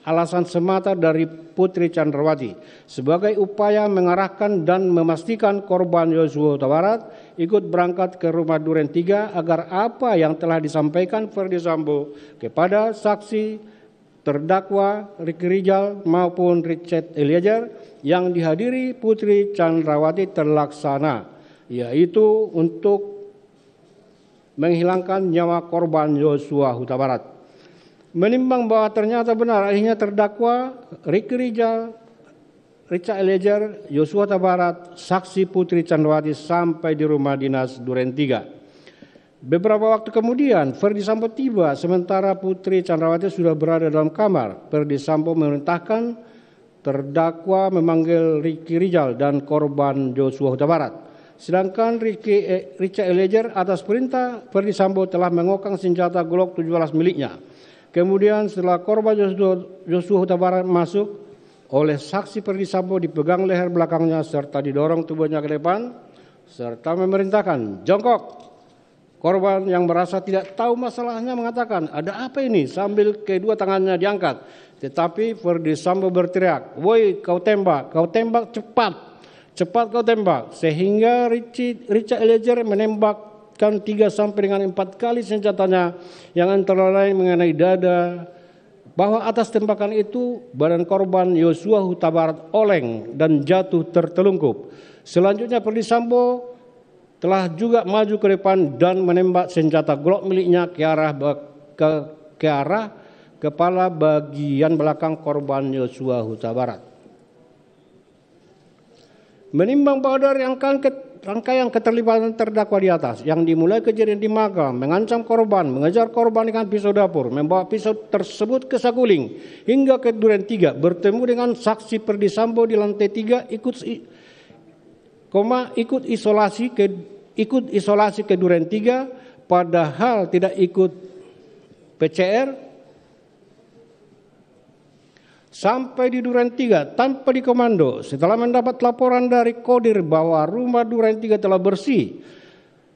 alasan semata dari Putri Chandrawati sebagai upaya mengarahkan dan memastikan korban Yosua Huta Barat ikut berangkat ke rumah Duren 3 agar apa yang telah disampaikan Ferdy Sambo kepada saksi terdakwa Ricky Rijal maupun Richard Eliezer yang dihadiri Putri Chandrawati terlaksana, yaitu untuk menghilangkan nyawa korban Yosua Huta Barat. Menimbang bahwa ternyata benar akhirnya terdakwa Ricky Rijal, Richard Eliezer, Yosua Huta Barat, saksi Putri Chandrawati sampai di rumah dinas Duren 3. Beberapa waktu kemudian Ferdy Sambo tiba sementara Putri Chandrawati sudah berada dalam kamar. Ferdy Sambo memerintahkan terdakwa memanggil Ricky Rijal dan korban Yosua Huta Barat. Sedangkan Richard Eliezer atas perintah Ferdy Sambo telah mengokang senjata Glock 17 miliknya. Kemudian setelah korban Yosua Huta Barat masuk, oleh saksi Ferdy Sambo dipegang leher belakangnya serta didorong tubuhnya ke depan serta memerintahkan jongkok. Korban yang merasa tidak tahu masalahnya mengatakan, "Ada apa ini?" sambil kedua tangannya diangkat. Tetapi Ferdy Sambo berteriak, "Woi, kau tembak cepat. Cepat kau tembak." Sehingga Richard Eliezer menembakkan 3 sampai dengan 4 kali senjatanya yang antara lain mengenai dada, bahwa atas tembakan itu badan korban Yosua Huta Barat oleng dan jatuh tertelungkup. Selanjutnya Ferdy Sambo telah juga maju ke depan dan menembak senjata Glock miliknya ke arah kepala bagian belakang korban Yosua Huta Barat. Menimbang bahwa dari rangkaian keterlibatan terdakwa di atas yang dimulai kejadian di Magelang, mengancam korban, mengejar korban dengan pisau dapur, membawa pisau tersebut ke Saguling hingga ke Duren 3, bertemu dengan saksi Ferdy Sambo di lantai 3, ikut isolasi ke Duren 3 padahal tidak ikut PCR. Sampai di Duren 3 tanpa dikomando setelah mendapat laporan dari Kodir bahwa rumah Duren 3 telah bersih,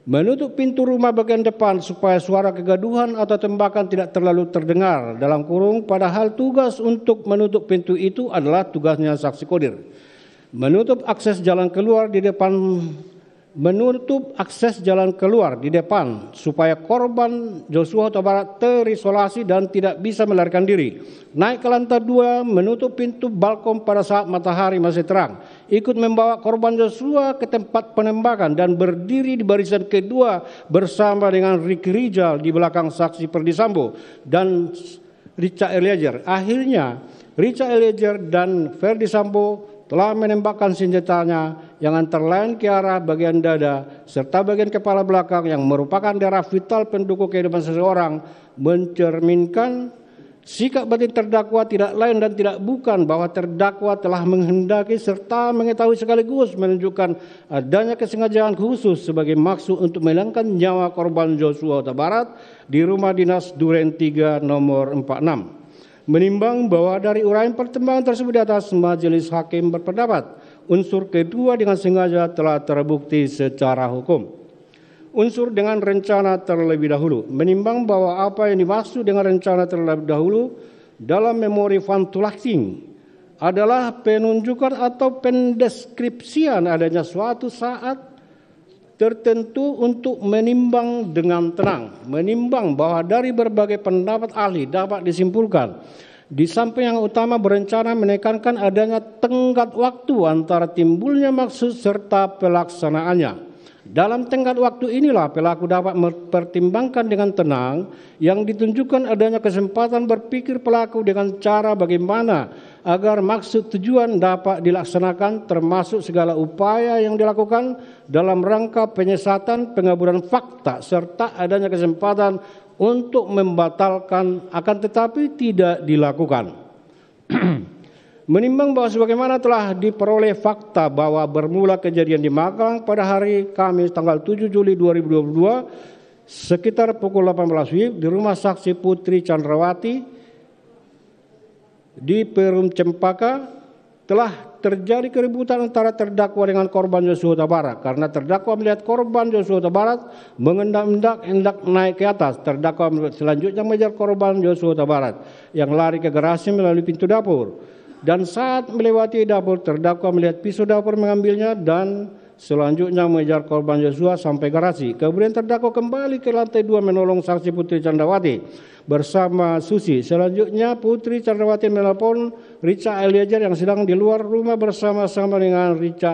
menutup pintu rumah bagian depan supaya suara kegaduhan atau tembakan tidak terlalu terdengar, dalam kurung padahal tugas untuk menutup pintu itu adalah tugasnya saksi Kodir. Menutup akses jalan keluar di depan supaya korban Yosua Huta Barat terisolasi dan tidak bisa melarikan diri. Naik ke lantai 2, menutup pintu balkon pada saat matahari masih terang. Ikut membawa korban Yosua ke tempat penembakan dan berdiri di barisan kedua bersama dengan Ricky Rijal di belakang saksi Ferdy Sambo dan Richard Eliezer. Akhirnya Richard Eliezer dan Ferdy Sambo telah menembakkan senjatanya yang antara lain ke arah bagian dada serta bagian kepala belakang yang merupakan daerah vital pendukung kehidupan seseorang, mencerminkan sikap batin terdakwa tidak lain dan tidak bukan bahwa terdakwa telah menghendaki serta mengetahui sekaligus menunjukkan adanya kesengajaan khusus sebagai maksud untuk menghilangkan nyawa korban Yosua Huta Barat di rumah dinas Duren 3 nomor 46. Menimbang bahwa dari uraian pertimbangan tersebut di atas, majelis hakim berpendapat unsur kedua dengan sengaja telah terbukti secara hukum. Unsur dengan rencana terlebih dahulu. Menimbang bahwa apa yang dimaksud dengan rencana terlebih dahulu dalam memori Van Tulachting adalah penunjukan atau pendeskripsian adanya suatu saat tertentu untuk menimbang dengan tenang. Menimbang bahwa dari berbagai pendapat ahli dapat disimpulkan Di samping yang utama berencana menekankan adanya tenggat waktu antara timbulnya maksud serta pelaksanaannya. Dalam tenggat waktu inilah pelaku dapat mempertimbangkan dengan tenang yang ditunjukkan adanya kesempatan berpikir pelaku dengan cara bagaimana agar maksud tujuan dapat dilaksanakan, termasuk segala upaya yang dilakukan dalam rangka penyesatan, pengaburan fakta, serta adanya kesempatan untuk membatalkan akan tetapi tidak dilakukan. Menimbang bahwa sebagaimana telah diperoleh fakta bahwa bermula kejadian di Magelang pada hari Kamis tanggal 7 Juli 2022 sekitar pukul 18 WIB di rumah saksi Putri Chandrawati di Perum Cempaka telah terjadi keributan antara terdakwa dengan korban Joshua Huta Barat karena terdakwa melihat korban Joshua Huta Barat hendak naik ke atas. Terdakwa selanjutnya mengejar korban Joshua Huta Barat yang lari ke garasi melalui pintu dapur. Dan saat melewati dapur, terdakwa melihat pisau dapur mengambilnya dan selanjutnya mengejar korban Joshua sampai garasi. Kemudian terdakwa kembali ke lantai 2 menolong saksi Putri Chandrawati bersama Susi. Selanjutnya Putri Chandrawati menelpon Richard Eliezer yang sedang di luar rumah bersama-sama dengan Ricky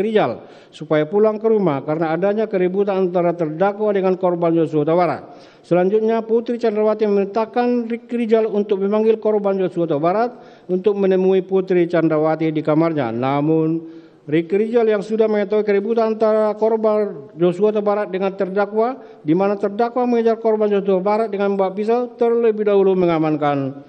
Rijal supaya pulang ke rumah karena adanya keributan antara terdakwa dengan korban Joshua Huta Barat. Selanjutnya Putri Chandrawati memerintahkan Ricky Rijal untuk memanggil korban Joshua Huta Barat untuk menemui Putri Chandrawati di kamarnya. Namun Ricky Rijal yang sudah mengetahui keributan antara korban Joshua Huta Barat dengan terdakwa, di mana terdakwa mengejar korban Joshua Huta Barat dengan membawa pisau, terlebih dahulu mengamankan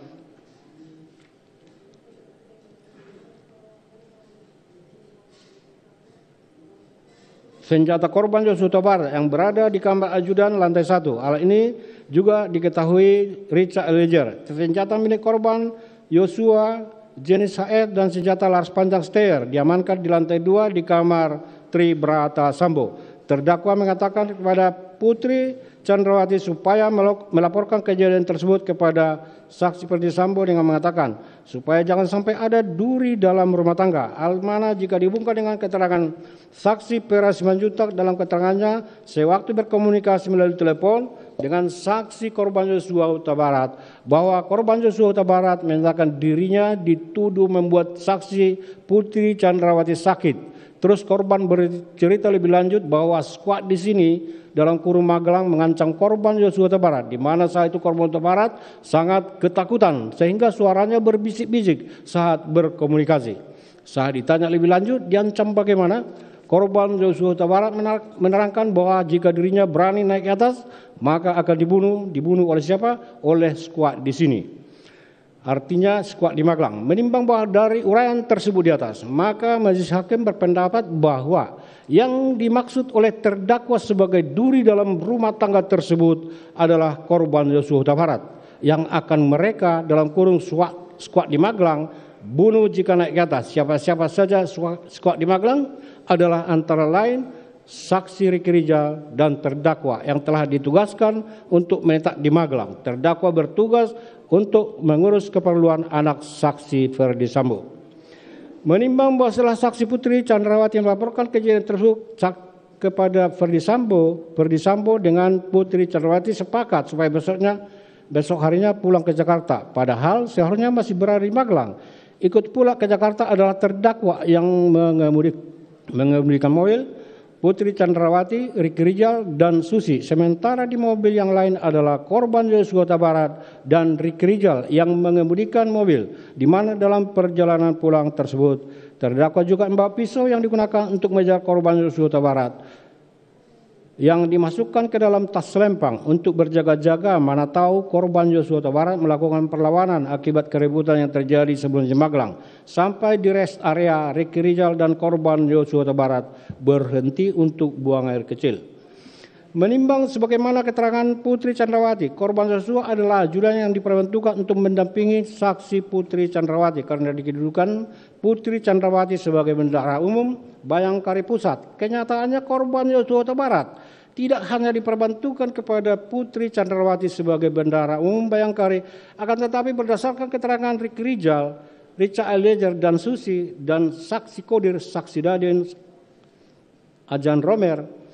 senjata korban Joshua Huta Barat yang berada di kamar ajudan lantai 1. Hal ini juga diketahui Richard Eliezer. Senjata milik korban Joshua jenis HR dan senjata laras panjang Steyr diamankan di lantai 2 di kamar Tri Brata Sambo. Terdakwa mengatakan kepada Putri Chandrawati supaya melaporkan kejadian tersebut kepada saksi Ferdi Sambo dengan mengatakan supaya jangan sampai ada duri dalam rumah tangga. Hal mana jika dihubungkan dengan keterangan saksi Pera Simanjuntak dalam keterangannya sewaktu berkomunikasi melalui telepon dengan saksi korban Joshua Huta Barat bahwa korban Joshua Huta Barat menyatakan dirinya dituduh membuat saksi Putri Chandrawati sakit. Terus korban bercerita lebih lanjut bahwa squad di sini dalam kurung Magelang mengancam korban Joshua Huta Barat, di mana saat itu korban Huta Barat sangat ketakutan sehingga suaranya berbisik-bisik saat berkomunikasi. Saat ditanya lebih lanjut diancam bagaimana, korban Joshua Huta Barat menerangkan bahwa jika dirinya berani naik ke atas maka akan dibunuh oleh siapa? Oleh squad di sini. Artinya skuad di Magelang. Menimbang bahwa dari uraian tersebut di atas, maka majelis hakim berpendapat bahwa yang dimaksud oleh terdakwa sebagai duri dalam rumah tangga tersebut adalah korban Joshua Huta Barat yang akan mereka dalam kurung skuad di Magelang bunuh jika naik ke atas. Siapa-siapa saja skuad di Magelang adalah antara lain saksi Ricky Rijal dan terdakwa yang telah ditugaskan untuk menetap di Magelang. Terdakwa bertugas untuk mengurus keperluan anak saksi Ferdi Sambo. Menimbang bahwa setelah saksi Putri Chandrawati melaporkan kejadian tersebut kepada Ferdi Sambo dengan Putri Chandrawati sepakat supaya besok harinya pulang ke Jakarta. Padahal seharusnya masih berada di Magelang. Ikut pula ke Jakarta adalah terdakwa yang mengemudikan mobil, Putri Chandrawati, Ricky Rijal, dan Susi. Sementara di mobil yang lain adalah korban Joshua Huta Barat dan Ricky Rijal yang mengemudikan mobil, di mana dalam perjalanan pulang tersebut terdakwa juga membawa pisau yang digunakan untuk mengejar korban Joshua Huta Barat yang dimasukkan ke dalam tas selempang untuk berjaga-jaga mana tahu korban Joshua Huta Barat melakukan perlawanan akibat keributan yang terjadi sebelum di Magelang. Sampai di rest area, Ricky Rijal dan korban Joshua Huta Barat berhenti untuk buang air kecil. Menimbang sebagaimana keterangan Putri Chandrawati, korban Joshua adalah ajudan yang diperuntukkan untuk mendampingi saksi Putri Chandrawati karena dikedudukan Putri Chandrawati sebagai bendahara umum Bayangkari Pusat. Kenyataannya korban Joshua Huta Barat tidak hanya diperbantukan kepada Putri Chandrawati sebagai bendahara umum Bayangkari, akan tetapi berdasarkan keterangan Ricky Rijal, Richard Eliezer dan Susi dan saksi Kodir, saksi Daden, Ajan Romer,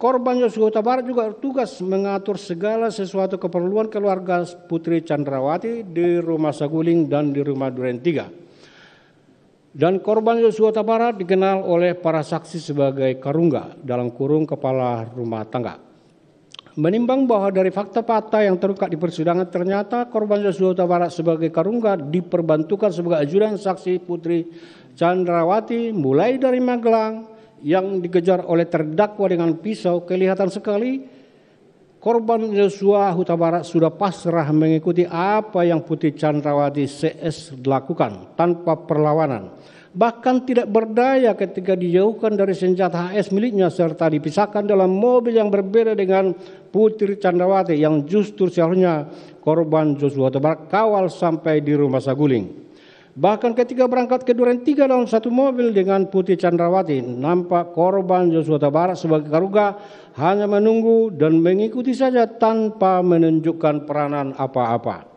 Korban Yosua Huta Barat juga bertugas mengatur segala sesuatu keperluan keluarga Putri Chandrawati di rumah Saguling dan di rumah Duren 3. Dan korban Yosua Huta Barat dikenal oleh para saksi sebagai Karungga dalam kurung kepala rumah tangga. Menimbang bahwa dari fakta-fakta yang terungkap di persidangan ternyata korban Yosua Huta Barat sebagai Karungga diperbantukan sebagai ajudan saksi Putri Chandrawati mulai dari Magelang yang dikejar oleh terdakwa dengan pisau, kelihatan sekali korban Yosua Huta Barat sudah pasrah mengikuti apa yang Putri Chandrawati CS lakukan tanpa perlawanan. Bahkan tidak berdaya ketika dijauhkan dari senjata HS miliknya serta dipisahkan dalam mobil yang berbeda dengan Putri Chandrawati yang justru seharusnya korban Yosua Huta Barat kawal sampai di rumah Saguling. Bahkan ketika berangkat ke Duren 3 dalam satu mobil dengan Putri Chandrawati, nampak korban Yosua Huta Barat sebagai Karungga hanya menunggu dan mengikuti saja tanpa menunjukkan peranan apa-apa.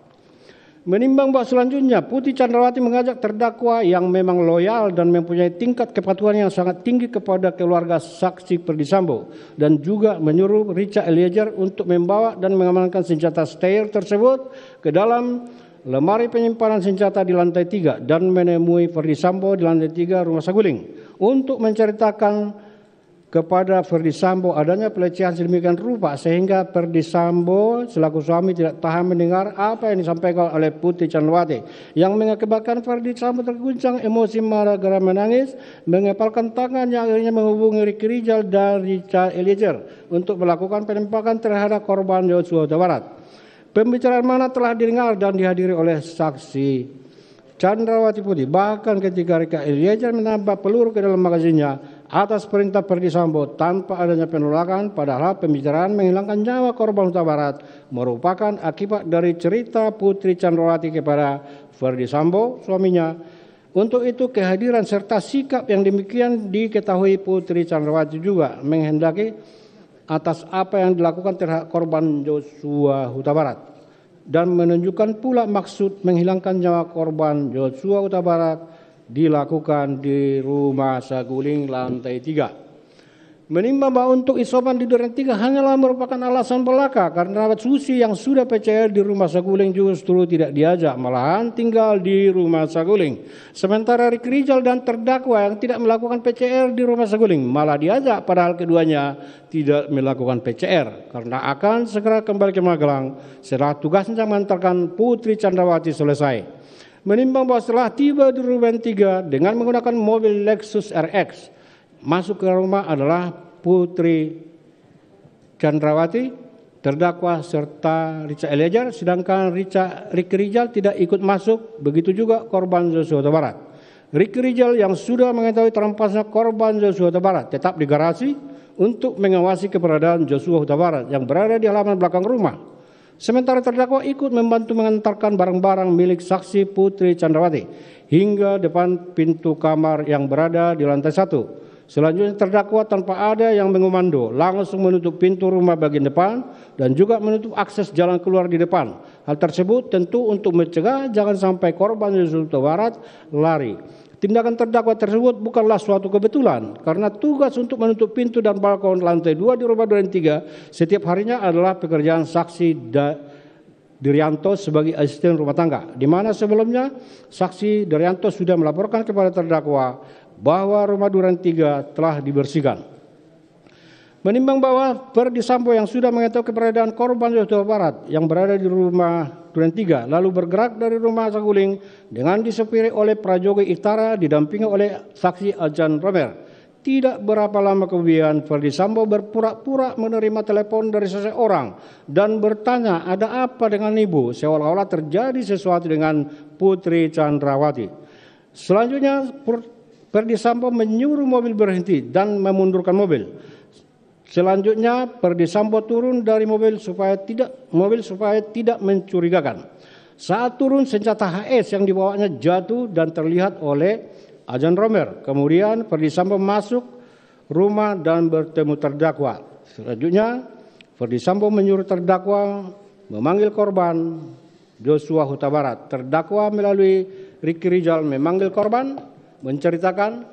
Menimbang bahwa selanjutnya Putri Chandrawati mengajak terdakwa yang memang loyal dan mempunyai tingkat kepatuhan yang sangat tinggi kepada keluarga saksi Ferdy Sambo dan juga menyuruh Richard Eliezer untuk membawa dan mengamankan senjata Steyr tersebut ke dalam lemari penyimpanan senjata di lantai 3 dan menemui Ferdy Sambo di lantai 3 rumah Saguling untuk menceritakan kepada Ferdy Sambo adanya pelecehan sedemikian rupa sehingga Ferdy Sambo selaku suami tidak tahan mendengar apa yang disampaikan oleh Putri Chandrawati yang mengakibatkan Ferdy Sambo terguncang emosi marah geram menangis, mengepalkan tangannya akhirnya menghubungi Ricky Rijal dan Richard Eliezer untuk melakukan penembakan terhadap korban Yosua Huta Barat. Pembicaraan mana telah didengar dan dihadiri oleh saksi Chandrawati Putri. Bahkan ketika Richard Eliezer menambah peluru ke dalam magazinnya atas perintah Ferdy Sambo tanpa adanya penolakan, padahal pembicaraan menghilangkan nyawa korban Huta Barat merupakan akibat dari cerita Putri Chandrawati kepada Ferdy Sambo, suaminya. Untuk itu kehadiran serta sikap yang demikian diketahui Putri Chandrawati juga menghendaki atas apa yang dilakukan terhadap korban Yosua Huta Barat dan menunjukkan pula maksud menghilangkan nyawa korban Yosua Huta Barat dilakukan di rumah Saguling lantai 3. Menimbang bahwa untuk isoman di Duren 3 hanyalah merupakan alasan belaka karena Susi yang sudah PCR di rumah Saguling justru tidak diajak, malahan tinggal di rumah Saguling. Sementara Ricky Rijal dan terdakwa yang tidak melakukan PCR di rumah Saguling malah diajak padahal keduanya tidak melakukan PCR karena akan segera kembali ke Magelang setelah tugasnya mengantarkan Putri Chandrawati selesai. Menimbang bahwa setelah tiba di Duren 3 dengan menggunakan mobil Lexus RX, masuk ke rumah adalah Putri Chandrawati, terdakwa serta Richard Eliezer, sedangkan Ricky Rijal tidak ikut masuk, begitu juga korban Yosua Huta Barat. Ricky Rijal yang sudah mengetahui terampasnya korban Yosua Huta Barat tetap di garasi untuk mengawasi keberadaan Yosua Huta Barat yang berada di halaman belakang rumah. Sementara terdakwa ikut membantu mengantarkan barang-barang milik saksi Putri Chandrawati hingga depan pintu kamar yang berada di lantai 1. Selanjutnya terdakwa tanpa ada yang mengomando langsung menutup pintu rumah bagian depan dan juga menutup akses jalan keluar di depan. Hal tersebut tentu untuk mencegah jangan sampai korban Yosua Huta Barat lari. Tindakan terdakwa tersebut bukanlah suatu kebetulan karena tugas untuk menutup pintu dan balkon lantai 2 di rumah Duren 3 setiap harinya adalah pekerjaan saksi Dirianto sebagai asisten rumah tangga, di mana sebelumnya saksi Dirianto sudah melaporkan kepada terdakwa bahwa rumah Duren 3 telah dibersihkan. Menimbang bahwa Ferdy Sambo yang sudah mengetahui keberadaan korban Yosua Huta Barat yang berada di rumah Duren 3 lalu bergerak dari rumah Saguling dengan disopiri oleh Prajogo Iftara didampingi oleh saksi Ajan Romer. Tidak berapa lama kemudian Ferdy Sambo berpura-pura menerima telepon dari seseorang dan bertanya ada apa dengan ibu, seolah-olah terjadi sesuatu dengan Putri Chandrawati. Selanjutnya Ferdy Sambo menyuruh mobil berhenti dan memundurkan mobil. Selanjutnya Ferdy Sambo turun dari mobil supaya tidak mencurigakan. Saat turun senjata HS yang dibawanya jatuh dan terlihat oleh Ajan Romer. Kemudian Ferdy Sambo masuk rumah dan bertemu terdakwa. Selanjutnya Ferdy Sambo menyuruh terdakwa memanggil korban Yosua Huta Barat. Terdakwa melalui Ricky Rijal memanggil korban, menceritakan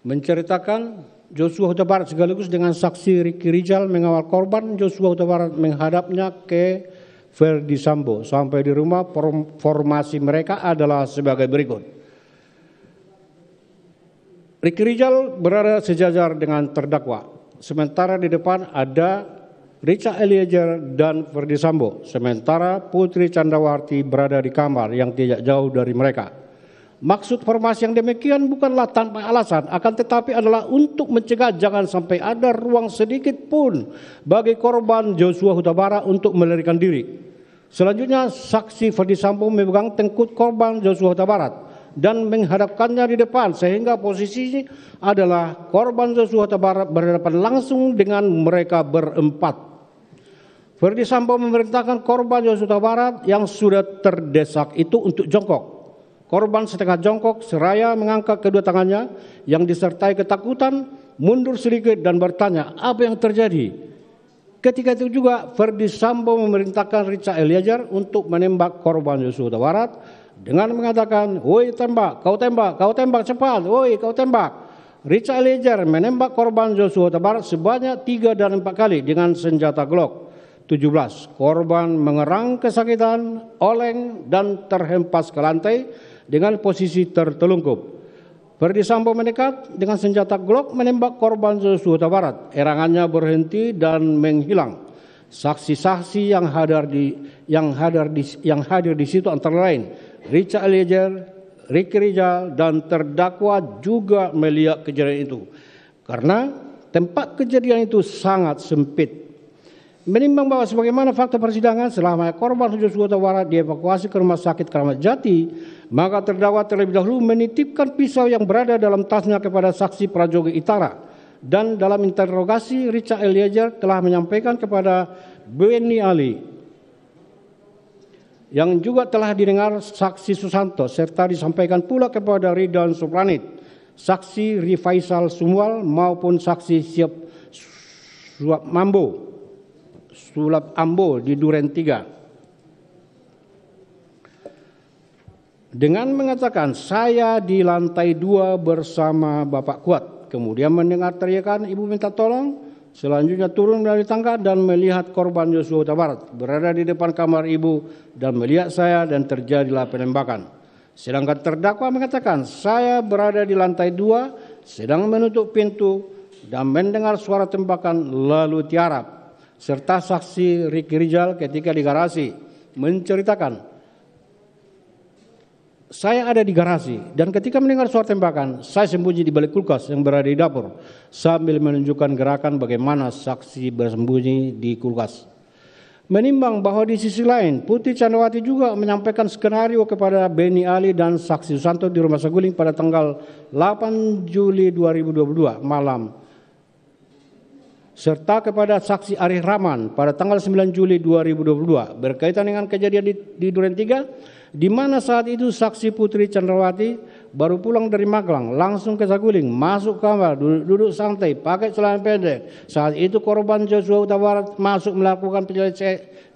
menceritakan Joshua Huta Barat sekaligus dengan saksi Ricky Rizal mengawal korban Joshua Huta Barat menghadapnya ke Verdi Sambo. Sampai di rumah, formasi mereka adalah sebagai berikut. Ricky Rizal berada sejajar dengan terdakwa. Sementara di depan ada Richard Eliezer dan Verdi Sambo. Sementara Putri Candrawati berada di kamar yang tidak jauh dari mereka. Maksud formasi yang demikian bukanlah tanpa alasan, akan tetapi adalah untuk mencegah jangan sampai ada ruang sedikit pun bagi korban Joshua Huta Barat untuk melarikan diri. Selanjutnya, saksi Verdi Sambo memegang tengkuk korban Joshua Huta Barat dan menghadapkannya di depan sehingga posisinya adalah korban Joshua Huta Barat berhadapan langsung dengan mereka berempat. Verdi Sambo memerintahkan korban Joshua Huta Barat yang sudah terdesak itu untuk jongkok. Korban setengah jongkok seraya mengangkat kedua tangannya yang disertai ketakutan, mundur sedikit dan bertanya, apa yang terjadi? Ketika itu juga Verdi Sambo memerintahkan Richard Eliezer untuk menembak korban Joshua Huta Barat dengan mengatakan, woi tembak, kau tembak cepat, woi kau tembak. Richard Eliezer menembak korban Joshua Huta Barat sebanyak 3 dan 4 kali dengan senjata Glock 17. Korban mengerang kesakitan, oleng dan terhempas ke lantai dengan posisi tertelungkup. Verdi Sambo mendekat dengan senjata Glock menembak korban Joshua Huta Barat. Erangannya berhenti dan menghilang. Saksi-saksi yang hadir di situ antara lain Richard Eliezer, Ricky Rizal dan terdakwa juga melihat kejadian itu. Karena tempat kejadian itu sangat sempit. Menimbang bahwa sebagaimana fakta persidangan selama korban Joshua Huta Barat dievakuasi ke Rumah Sakit Keramat Jati, maka terdakwa terlebih dahulu menitipkan pisau yang berada dalam tasnya kepada saksi Prajogi Itara. Dan dalam interogasi Richard Eliezer telah menyampaikan kepada Beni Ali yang juga telah didengar saksi Susanto serta disampaikan pula kepada Ridwan Supranit, saksi Rifaisal Sumwal maupun saksi Sulap Ambo di Duren 3. Dengan mengatakan saya di lantai 2 bersama Bapak Kuat. Kemudian mendengar teriakan ibu minta tolong. Selanjutnya turun dari tangga dan melihat korban Joshua Huta Barat berada di depan kamar ibu dan melihat saya dan terjadilah penembakan. Sedangkan terdakwa mengatakan saya berada di lantai 2 sedang menutup pintu dan mendengar suara tembakan lalu tiarap. Serta saksi Ricky Rizal ketika di garasi menceritakan, saya ada di garasi dan ketika mendengar suara tembakan, saya sembunyi di balik kulkas yang berada di dapur sambil menunjukkan gerakan bagaimana saksi bersembunyi di kulkas. Menimbang bahwa di sisi lain, Putri Candrawati juga menyampaikan skenario kepada Beni Ali dan saksi Susanto di Rumah Saguling pada tanggal 8 Juli 2022 malam. Serta kepada saksi Arif Rahman pada tanggal 9 Juli 2022 berkaitan dengan kejadian di Duren 3 di mana saat itu saksi Putri Candrawati baru pulang dari Magelang langsung ke Saguling, masuk kamar, duduk santai, pakai celana pendek. Saat itu korban Joshua Huta Barat masuk melakukan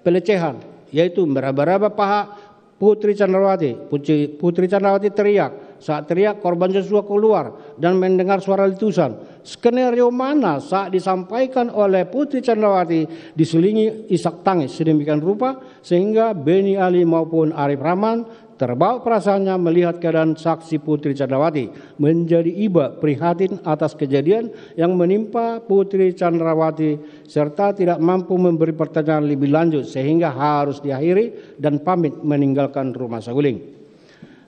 pelecehan, yaitu meraba-raba paha Putri Candrawati. Putri Candrawati teriak. Saat teriak korban Joshua keluar dan mendengar suara letusan. Skenario mana saat disampaikan oleh Putri Candrawati diselingi isak tangis sedemikian rupa sehingga Beni Ali maupun Arif Rahman terbawa perasaannya melihat keadaan saksi Putri Candrawati menjadi iba prihatin atas kejadian yang menimpa Putri Candrawati serta tidak mampu memberi pertanyaan lebih lanjut sehingga harus diakhiri dan pamit meninggalkan Rumah Saguling.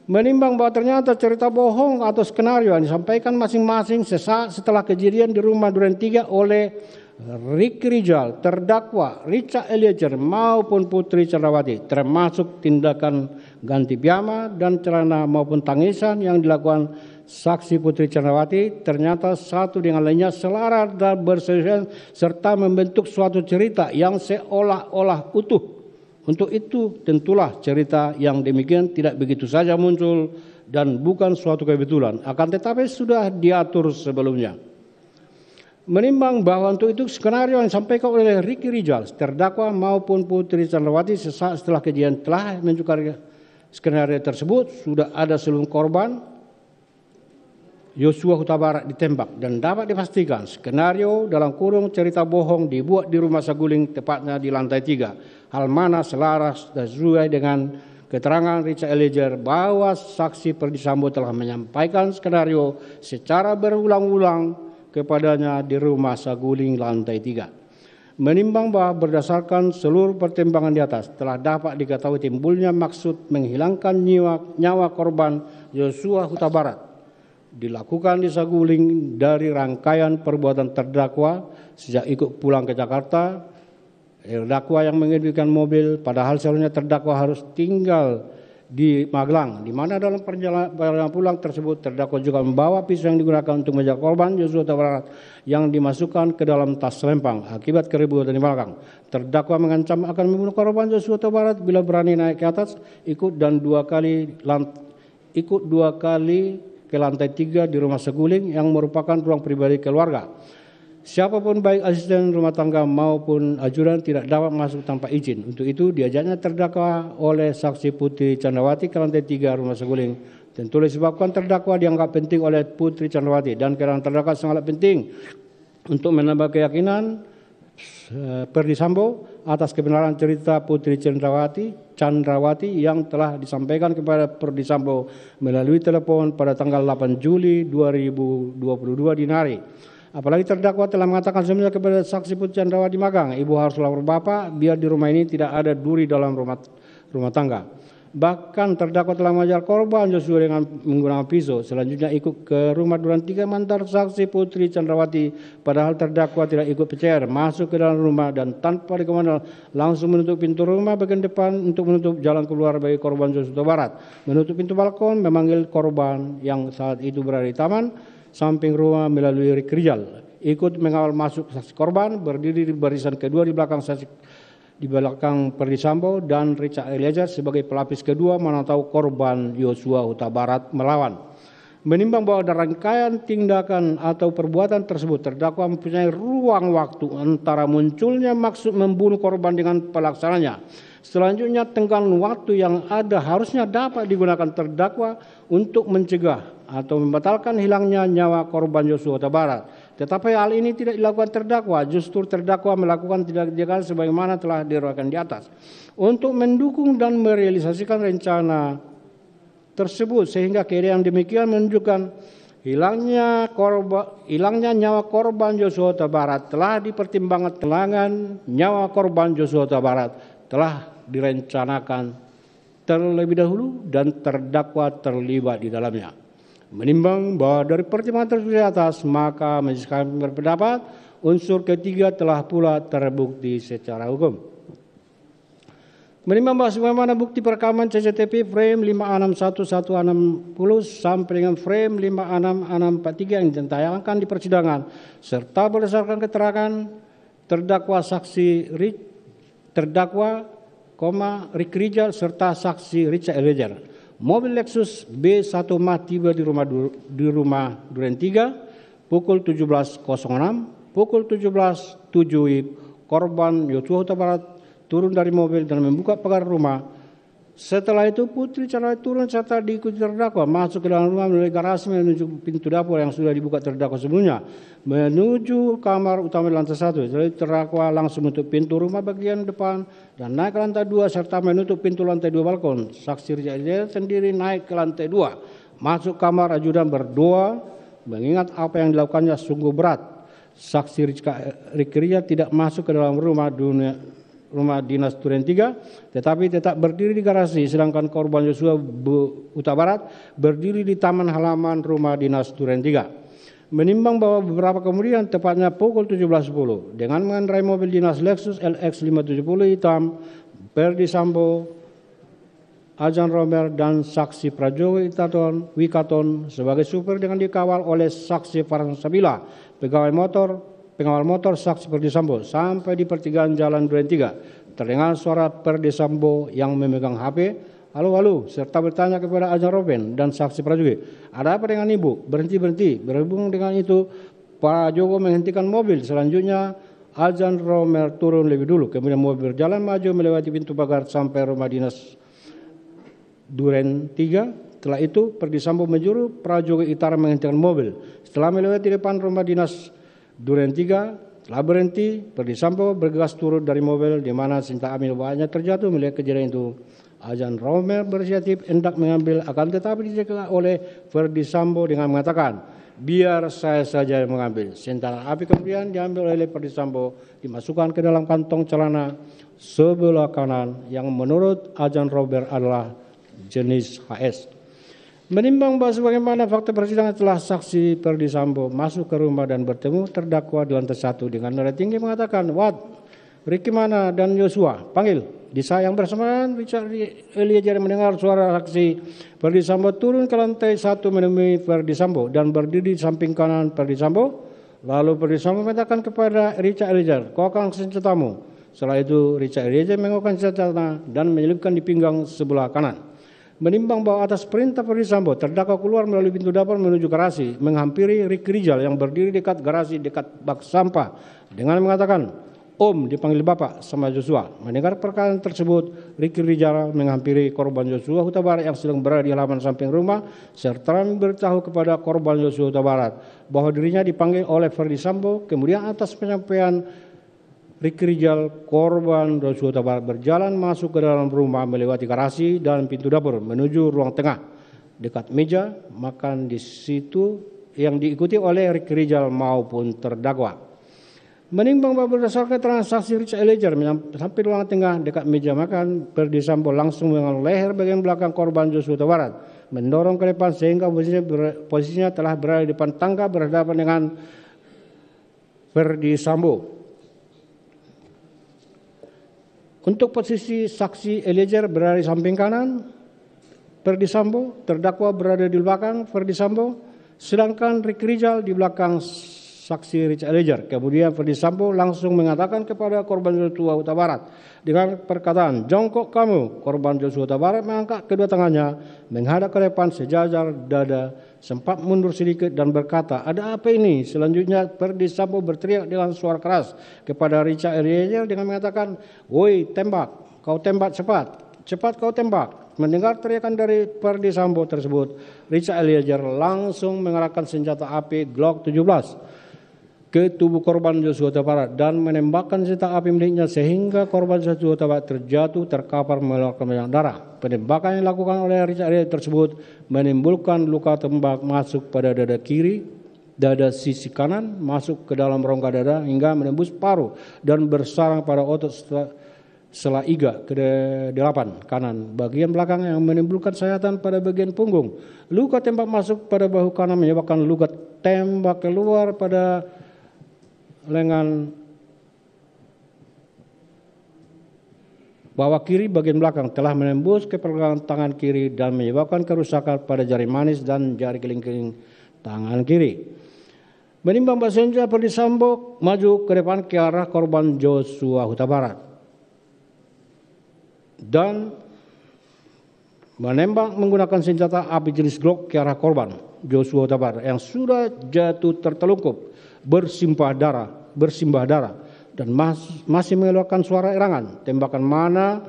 Menimbang bahwa ternyata cerita bohong atau skenario yang disampaikan masing-masing sesaat setelah kejadian di rumah Duren 3 oleh Ricky Rizal, terdakwa Richard Eliezer maupun Putri Candrawati, termasuk tindakan ganti piyama dan celana maupun tangisan yang dilakukan saksi Putri Candrawati, ternyata satu dengan lainnya selaras dan bersesuaian serta membentuk suatu cerita yang seolah-olah utuh. Untuk itu tentulah cerita yang demikian tidak begitu saja muncul dan bukan suatu kebetulan, akan tetapi sudah diatur sebelumnya. Menimbang bahwa untuk itu skenario yang disampaikan oleh Ricky Rizal, terdakwa maupun Putri Candrawati sesaat setelah kejadian telah menunjukkan skenario tersebut sudah ada seluruh korban Yosua Huta Barat ditembak dan dapat dipastikan skenario dalam kurung cerita bohong dibuat di rumah Saguling tepatnya di lantai 3. Hal mana selaras dan sesuai dengan keterangan Richard Eliezer bahwa saksi Ferdi Sambo telah menyampaikan skenario secara berulang-ulang kepadanya di rumah Saguling lantai 3. Menimbang bahwa berdasarkan seluruh pertimbangan di atas telah dapat diketahui timbulnya maksud menghilangkan nyawa korban Yosua Huta Barat dilakukan di Saguling dari rangkaian perbuatan terdakwa sejak ikut pulang ke Jakarta, terdakwa yang mengemudikan mobil, padahal seharusnya terdakwa harus tinggal di Magelang, di mana dalam perjalanan pulang tersebut terdakwa juga membawa pisau yang digunakan untuk menjaga korban Yosua Huta Barat yang dimasukkan ke dalam tas selempang akibat keributan di belakang. Terdakwa mengancam akan membunuh korban Yosua Huta Barat bila berani naik ke atas, ikut dua kali ke lantai 3 di rumah Saguling yang merupakan ruang pribadi keluarga. Siapapun baik asisten rumah tangga maupun ajudan tidak dapat masuk tanpa izin. Untuk itu diajaknya terdakwa oleh saksi Putri Chandrawati ke lantai 3 rumah Saguling. Tentu disebabkan terdakwa dianggap penting oleh Putri Chandrawati dan kerana terdakwa sangat penting untuk menambah keyakinan Ferdi Sambo atas kebenaran cerita Putri Chandrawati yang telah disampaikan kepada Ferdi Sambo melalui telepon pada tanggal 8 Juli 2022 dini hari. Apalagi terdakwa telah mengatakan sebelumnya kepada saksi Putri Chandrawati Magang, ibu harus lapor bapak biar di rumah ini tidak ada duri dalam rumah tangga. Bahkan terdakwa telah mengajar korban Yosua dengan menggunakan pisau. Selanjutnya ikut ke rumah duran 3 mantan saksi Putri Chandrawati, padahal terdakwa tidak ikut PCR masuk ke dalam rumah dan tanpa dikomando langsung menutup pintu rumah bagian depan untuk menutup jalan keluar bagi korban Yosua Huta Barat. Menutup pintu balkon, memanggil korban yang saat itu berada di taman samping rumah melalui Rijal. Ikut mengawal masuk saksi korban, berdiri di barisan kedua di belakang Ferdi Sambo dan Richard Eliezer sebagai pelapis kedua menantau korban Yosua Huta Barat melawan. Menimbang bahwa dalam rangkaian tindakan atau perbuatan tersebut terdakwa mempunyai ruang waktu antara munculnya maksud membunuh korban dengan pelaksananya. Selanjutnya tenggang waktu yang ada harusnya dapat digunakan terdakwa untuk mencegah atau membatalkan hilangnya nyawa korban Yosua Huta Barat. Tetapi hal ini tidak dilakukan terdakwa, justru terdakwa melakukan tindakan sebagaimana telah dirangkum di atas untuk mendukung dan merealisasikan rencana tersebut, sehingga keadaan demikian menunjukkan hilangnya nyawa korban Yosua Huta Barat telah dipertimbangkan. Nyawa korban Yosua Huta Barat telah direncanakan terlebih dahulu dan terdakwa terlibat di dalamnya. Menimbang bahwa dari pertimbangan tersebut di atas, maka majelis kami berpendapat unsur ketiga telah pula terbukti secara hukum. Menimbang bahwa sebagaimana bukti perekaman CCTV frame 561160 sampai dengan frame 56643 yang ditayangkan di persidangan serta berdasarkan keterangan terdakwa Ricky Rijal serta saksi Richard Eliezer, mobil Lexus B1 Mah tiba di rumah Duren 3 pukul 17.06, pukul 17.07 korban Yosua Huta Barat turun dari mobil dan membuka pagar rumah. Setelah itu Putri Chandrawati turun serta diikuti terdakwa masuk ke dalam rumah melalui garasi menuju pintu dapur yang sudah dibuka terdakwa sebelumnya menuju kamar utama di lantai 1. Setelah itu terdakwa langsung menutup pintu rumah bagian depan dan naik ke lantai 2 serta menutup pintu lantai 2 balkon. Saksi Richard Eliezer sendiri naik ke lantai 2 masuk kamar ajudan berdoa mengingat apa yang dilakukannya sungguh berat. Saksi Ricky Rijal tidak masuk ke dalam rumah dinas Duren 3 tetapi tetap berdiri di garasi, sedangkan korban Yosua Huta Barat berdiri di taman halaman rumah dinas Duren 3. Menimbang bahwa beberapa kemudian tepatnya pukul 17.10 dengan mengendarai mobil dinas Lexus LX 570 hitam, Ferdi Sambo, Azan Romer dan saksi Prajogo Wikaton sebagai supir dengan dikawal oleh saksi Farhan Sabila, pengawal motor saksi Ferdi Sambo sampai di pertigaan jalan Duren 3. Terdengar suara Ferdi Sambo yang memegang HP, halo, serta bertanya kepada Azan Roben dan saksi Prajogo, ada apa dengan ibu? Berhenti. Berhubung dengan itu, Prajogo menghentikan mobil. Selanjutnya Azan Romer turun lebih dulu, kemudian mobil berjalan maju melewati pintu pagar sampai rumah dinas Duren 3. Setelah itu, Ferdi Sambo menyuruh prajurit Itara menghentikan mobil. Setelah melewati depan rumah dinas Duren 3, telah berhenti, Ferdi Sambo bergegas turun dari mobil di mana senjata api bawahnya terjatuh. Melihat kejadian itu, Ajan Romel berinisiatif hendak mengambil, akan tetapi dicegah oleh Ferdi Sambo dengan mengatakan, biar saya saja yang mengambil. Senjata api kemudian diambil oleh Ferdi Sambo, dimasukkan ke dalam kantong celana sebelah kanan yang menurut Ajan Robert adalah jenis HS. Menimbang bahwa sebagaimana fakta persidangan telah saksi Ferdi Sambo masuk ke rumah dan bertemu terdakwa di lantai 1 dengan nada tinggi mengatakan, "Wat, Ricky mana dan Joshua? Panggil." Di saat yang bersamaan, Richard Eliezer mendengar suara saksi Ferdi Sambo turun ke lantai 1 menemui Ferdi Sambo dan berdiri di samping kanan Ferdi Sambo. Lalu Ferdi Sambo mengatakan kepada Richard Eliezer, "Kau akan senjatamu." Setelah itu Richard Eliezer mengeluarkan senjata dan menyelipkan di pinggang sebelah kanan. Menimbang bahwa atas perintah Ferdi Sambo, terdakwa keluar melalui pintu dapur menuju garasi, menghampiri Ricky Rizal yang berdiri dekat garasi dekat bak sampah dengan mengatakan, "Om, dipanggil Bapak sama Joshua." Mendengar perkataan tersebut, Ricky Rizal menghampiri korban Joshua Huta Barat yang sedang berada di halaman samping rumah serta memberitahu kepada korban Joshua Huta Barat bahwa dirinya dipanggil oleh Ferdi Sambo. Kemudian atas penyampaian Ricky Rizal, korban Joshua Huta Barat berjalan masuk ke dalam rumah melewati garasi dan pintu dapur menuju ruang tengah dekat meja makan di situ yang diikuti oleh Ricky Rizal maupun terdakwa. Menimbang bahwa berdasarkan transaksi Richard Eliezer sampai ruang tengah dekat meja makan, Ferdi Sambo langsung mengenal leher bagian belakang korban Joshua Huta Barat, mendorong ke depan sehingga posisinya telah berada di depan tangga berhadapan dengan Ferdi Sambo. Untuk posisi saksi Eliezer berada di samping kanan Ferdi Sambo, terdakwa berada di belakang Ferdi Sambo, sedangkan Ricky Rizal di belakang saksi Richard Eliezer. Kemudian Ferdi Sambo langsung mengatakan kepada korban Joshua Huta Barat dengan perkataan, "Jongkok kamu." Korban Joshua Huta Barat mengangkat kedua tangannya menghadap ke depan sejajar dada, sempat mundur sedikit dan berkata, "Ada apa ini?" Selanjutnya Ferdi Sambo berteriak dengan suara keras kepada Richard Eliezer dengan mengatakan, "Woi, tembak, kau tembak cepat, cepat kau tembak." Mendengar teriakan dari Ferdi Sambo tersebut, Richard Eliezer langsung mengarahkan senjata api Glock 17 ke tubuh korban Joshua Huta Barat dan menembakkan senjata api miliknya sehingga korban Joshua Huta Barat terjatuh terkapar mengeluarkan banyak darah. Penembakan yang dilakukan oleh Richard Eliezer tersebut menimbulkan luka tembak masuk pada dada kiri, dada sisi kanan, masuk ke dalam rongga dada hingga menembus paru dan bersarang pada otot sela iga ke-8 kanan bagian belakang yang menimbulkan sayatan pada bagian punggung. Luka tembak masuk pada bahu kanan menyebabkan luka tembak keluar pada lengan bawah kiri bagian belakang telah menembus ke pergelangan tangan kiri dan menyebabkan kerusakan pada jari manis dan jari kelingking tangan kiri. Menimbang bahwa senjata Ferdi Sambo maju ke depan ke arah korban Joshua Huta Barat dan menembak menggunakan senjata api jenis Glock ke arah korban Joshua Huta Barat yang sudah jatuh tertelungkup bersimbah darah dan masih mengeluarkan suara erangan. Tembakan mana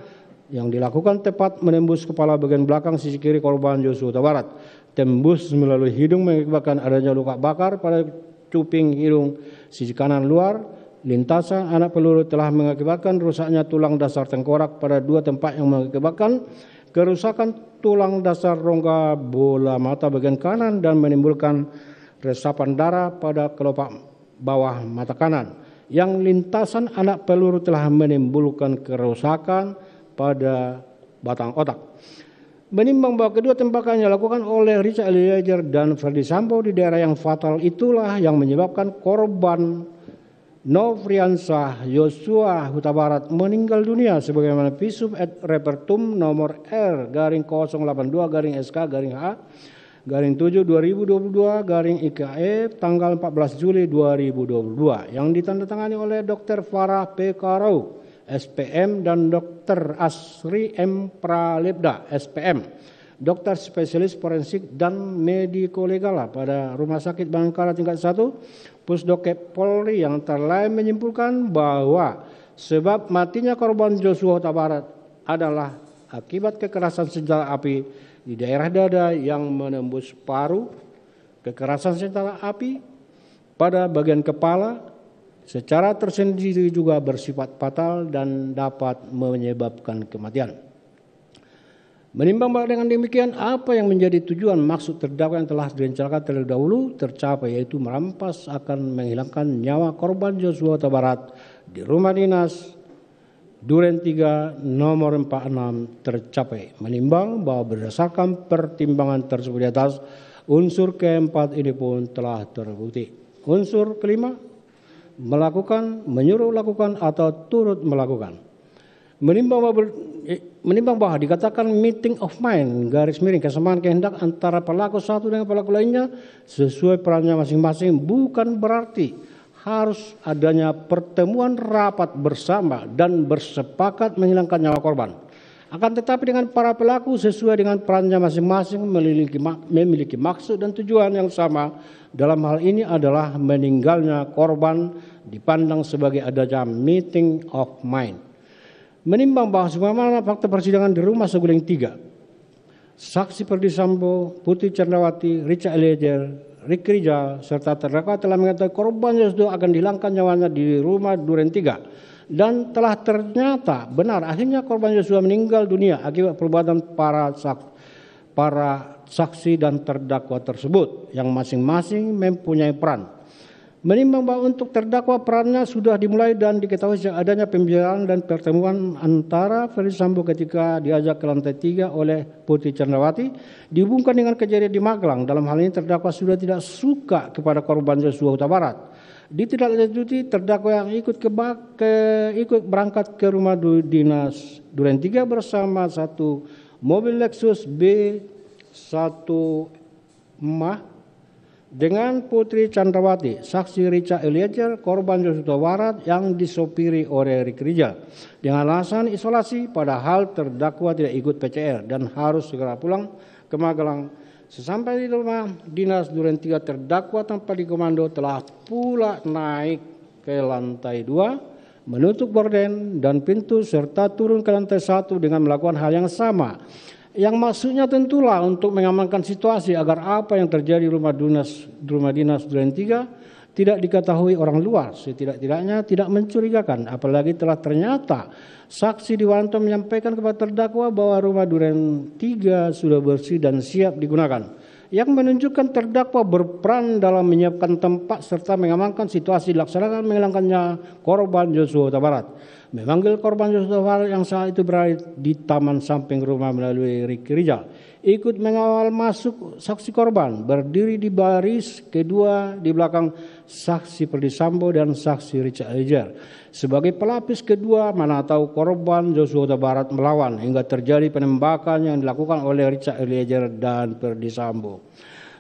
yang dilakukan tepat menembus kepala bagian belakang sisi kiri korban Joshua Huta Barat, tembus melalui hidung mengakibatkan adanya luka bakar pada cuping hidung sisi kanan luar. Lintasan anak peluru telah mengakibatkan rusaknya tulang dasar tengkorak pada 2 tempat yang mengakibatkan kerusakan tulang dasar rongga bola mata bagian kanan dan menimbulkan resapan darah pada kelopak bawah mata kanan. Yang lintasan anak peluru telah menimbulkan kerusakan pada batang otak. Menimbang bahwa kedua tembakan yang dilakukan oleh Richard Eliezer dan Ferdi Sambo di daerah yang fatal itulah yang menyebabkan korban Nofriansah Joshua Huta Barat meninggal dunia sebagaimana visum et repertum nomor R/82-SK/H/7/2022 tanggal 14 Juli 2022 yang ditandatangani oleh Dr. Farah P. Karau SPM dan Dr. Asri M. Pralebda SPM, dokter spesialis forensik dan mediko legal pada Rumah Sakit Bangkara tingkat 1 Pusdokep Polri yang telah menyimpulkan bahwa sebab matinya korban Joshua Huta Barat adalah akibat kekerasan senjata api di daerah dada yang menembus paru, kekerasan senjata api pada bagian kepala secara tersendiri juga bersifat fatal dan dapat menyebabkan kematian. Menimbang bahwa dengan demikian apa yang menjadi tujuan maksud terdakwa yang telah direncanakan terlebih dahulu tercapai, yaitu merampas akan menghilangkan nyawa korban Joshua Huta Barat di rumah dinas Duren 3 nomor 46 tercapai. Menimbang bahwa berdasarkan pertimbangan tersebut di atas, unsur keempat ini pun telah terbukti. Unsur kelima, melakukan, menyuruh lakukan atau turut melakukan. Menimbang bahwa dikatakan meeting of mind garis miring kesamaan kehendak antara pelaku satu dengan pelaku lainnya sesuai perannya masing-masing bukan berarti harus adanya pertemuan rapat bersama dan bersepakat menghilangkan nyawa korban. Akan tetapi dengan para pelaku sesuai dengan perannya masing-masing memiliki maksud dan tujuan yang sama. Dalam hal ini adalah meninggalnya korban dipandang sebagai adanya meeting of mind. Menimbang bahwa sebagaimana fakta persidangan di rumah Saguling 3, saksi Perdi Sambo, Putri Chandrawati, Richard Eliezer, Ricky Rijal, serta terdakwa telah mengetahui korban Joshua akan dihilangkan nyawanya di rumah Duren 3 dan telah ternyata benar akhirnya korban Joshua meninggal dunia akibat perbuatan para saksi dan terdakwa tersebut yang masing-masing mempunyai peran. Menimbang bahwa untuk terdakwa perannya sudah dimulai dan diketahui sejak adanya pembicaraan dan pertemuan antara Ferdi Sambo ketika diajak ke lantai 3 oleh Putri Chandrawati dihubungkan dengan kejadian di Magelang. Dalam hal ini terdakwa sudah tidak suka kepada korban Joshua Huta Barat. Ditindaklanjuti terdakwa yang ikut berangkat ke rumah dinas Duren 3 bersama satu mobil Lexus B1 Mah dengan Putri Chandrawati, saksi Richard Eliezer, korban Joshua Huta Barat yang disopiri oleh Ricky Rijal dengan alasan isolasi, padahal terdakwa tidak ikut PCR dan harus segera pulang ke Magelang. Sesampai di rumah dinas Duren 3, terdakwa tanpa dikomando telah pula naik ke lantai 2, menutup gorden dan pintu serta turun ke lantai 1 dengan melakukan hal yang sama. Yang maksudnya tentulah untuk mengamankan situasi agar apa yang terjadi di rumah dinas Duren 3 tidak diketahui orang luar, setidak-tidaknya tidak mencurigakan. Apalagi telah ternyata saksi Dewanto menyampaikan kepada terdakwa bahwa rumah Duren 3 sudah bersih dan siap digunakan, yang menunjukkan terdakwa berperan dalam menyiapkan tempat serta mengamankan situasi dilaksanakan menghilangkannya korban Joshua Huta Barat. Memanggil korban Joshua Huta Barat yang saat itu berada di taman samping rumah melalui Ricky Rijal. Ikut mengawal masuk saksi korban, berdiri di baris kedua di belakang saksi Perdi Sambo dan saksi Richard Eliezer. Sebagai pelapis kedua, mana tahu korban Joshua Huta Barat melawan hingga terjadi penembakan yang dilakukan oleh Richard Eliezer dan Perdi Sambo.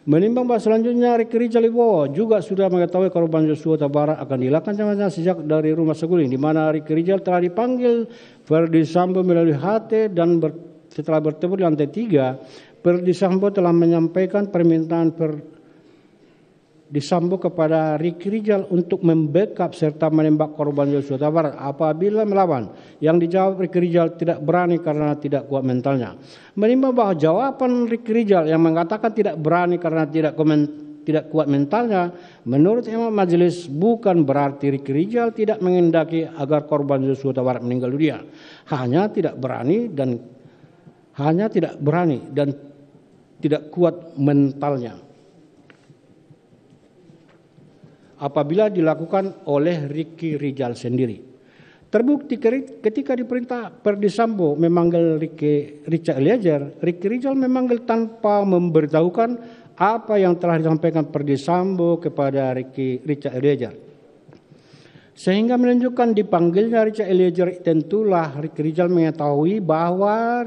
Menimbang bahwa selanjutnya Ricky Rijal juga sudah mengetahui korban Joshua Huta Barat akan dihilangkan nyawanya sejak dari rumah Saguling, di mana Ricky Rijal telah dipanggil Perdi Sambo melalui HT dan setelah bertemu di lantai 3, Perdi Sambo telah menyampaikan permintaan Perdi Sambo kepada Ricky Rijal untuk membackup serta menembak korban Joshua Huta Barat apabila melawan. Yang dijawab Ricky Rijal tidak berani karena tidak kuat mentalnya. Menimbang bahwa jawaban Ricky Rijal yang mengatakan tidak berani karena tidak kuat mentalnya, menurut Imam Majelis bukan berarti Ricky Rijal tidak mengendaki agar korban Joshua Huta Barat meninggal dunia. Hanya tidak berani dan tidak kuat mentalnya apabila dilakukan oleh Ricky Rijal sendiri. Terbukti ketika diperintah Perdi Sambo memanggil Richard Eliezer, Ricky Rijal memanggil tanpa memberitahukan apa yang telah disampaikan Perdi Sambo kepada Richard Eliezer. Sehingga menunjukkan dipanggilnya Richard Eliezer, tentulah Ricky Rijal mengetahui bahwa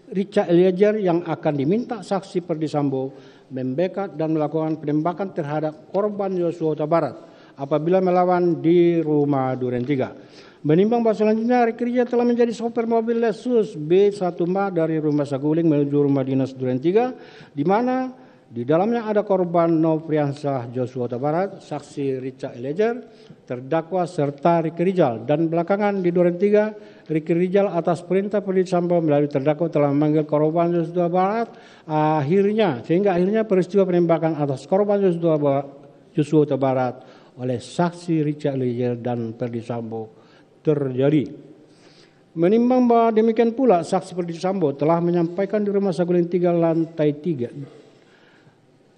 Richard Eliezer yang akan diminta saksi Perdi Sambo membackup dan melakukan penembakan terhadap korban Joshua Huta Barat apabila melawan di rumah Duren 3. Menimbang bahwa selanjutnya Ricky Rijal telah menjadi sopir mobil Lexus B1 Mah dari rumah Saguling menuju rumah dinas Duren 3, di mana Di dalamnya ada korban Nofriansah Joshua Huta Barat, saksi Richard Eliezer, terdakwa serta Ricky Rijal, dan belakangan di Duren 3 Ricky Rijal atas perintah Ferdi Sambo melalui terdakwa telah memanggil korban Joshua Huta Barat. Sehingga akhirnya peristiwa penembakan atas korban Joshua Huta Barat oleh saksi Richard Eliezer dan Ferdi Sambo terjadi. Menimbang bahwa demikian pula saksi Ferdi Sambo telah menyampaikan di Rumah Saguling 3 lantai 3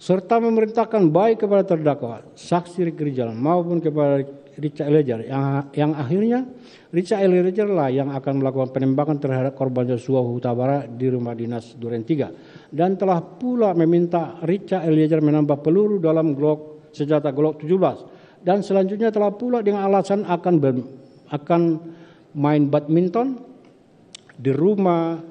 serta memerintahkan baik kepada terdakwa saksi Ricky Rijal maupun kepada Richard Eliezer yang akhirnya Richard Eliezer lah yang akan melakukan penembakan terhadap korban Joshua Huta Barat di rumah dinas Duren 3 dan telah pula meminta Richard Eliezer menambah peluru dalam senjata Glock 17 dan selanjutnya telah pula dengan alasan akan main badminton di rumah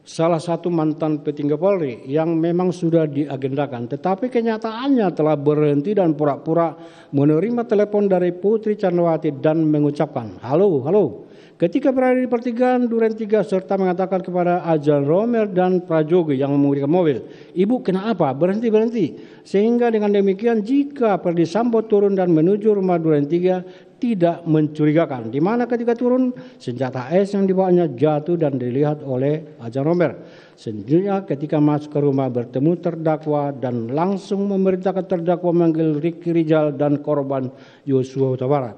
salah satu mantan petinggi Polri yang memang sudah diagendakan, tetapi kenyataannya telah berhenti dan pura-pura menerima telepon dari Putri Chandrawati dan mengucapkan, halo. Ketika berada di pertigaan Duren 3 serta mengatakan kepada Ajal Romer dan Prajogi yang mengemudikan mobil, ibu kenapa? Berhenti. Sehingga dengan demikian jika Ferdi Sambo turun dan menuju rumah Duren 3 tidak mencurigakan. Di mana ketika turun senjata AS yang dibawanya jatuh dan dilihat oleh Ajal Romer. Selanjutnya ketika masuk ke rumah bertemu terdakwa dan langsung memerintahkan terdakwa memanggil Ricky Rijal dan korban Joshua Huta Barat.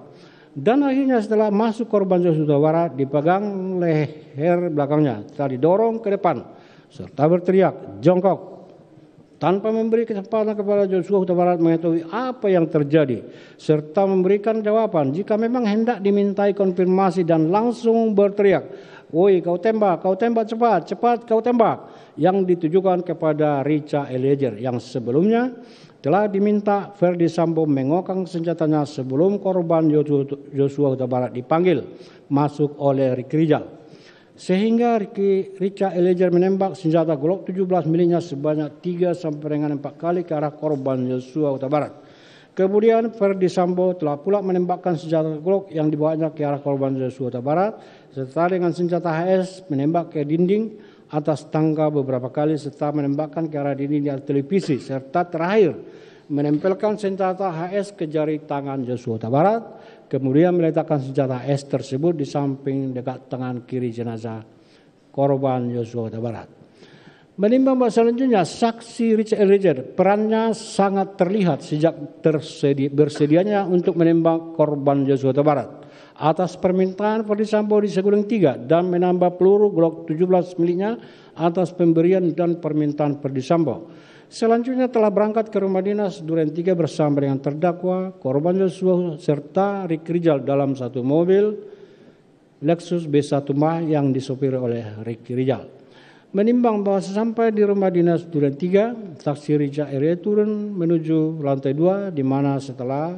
Dan akhirnya setelah masuk korban Joshua Huta Barat dipegang leher belakangnya, setelah didorong ke depan serta berteriak jongkok tanpa memberi kesempatan kepada Joshua Huta Barat mengetahui apa yang terjadi serta memberikan jawaban jika memang hendak dimintai konfirmasi dan langsung berteriak, woi kau tembak cepat kau tembak, yang ditujukan kepada Richard Eliezer yang sebelumnya telah diminta Ferdi Sambo mengokang senjatanya sebelum korban Joshua Huta Barat dipanggil masuk oleh Ricky Rijal. Sehingga Richard Eliezer menembak senjata Glock 17 miliknya sebanyak 3 sampai dengan 4 kali ke arah korban Joshua Huta Barat. Kemudian Ferdi Sambo telah pula menembakkan senjata Glock yang dibawanya ke arah korban Joshua Huta Barat serta dengan senjata HS menembak ke dinding atas tangga beberapa kali serta menembakkan ke arah dinding di atas televisi serta terakhir menempelkan senjata HS ke jari tangan Joshua Huta Barat, kemudian meletakkan senjata HS tersebut di samping dekat tangan kiri jenazah korban Joshua Huta Barat. Menimbang bahwa selanjutnya saksi Richard Eliezer perannya sangat terlihat sejak bersedianya untuk menembak korban Joshua Huta Barat atas permintaan Ferdi Sambo di Saguling 3 dan menambah peluru Glock 17 miliknya atas pemberian dan permintaan Ferdi Sambo. Selanjutnya telah berangkat ke rumah dinas Duren 3 bersama dengan terdakwa, korban Joshua serta Ricky Rijal dalam satu mobil Lexus B1 Mah yang disopiri oleh Ricky Rijal. Menimbang bahwa sesampai di rumah dinas Duren 3, saksi Richard Eliezer turun menuju lantai 2 di mana setelah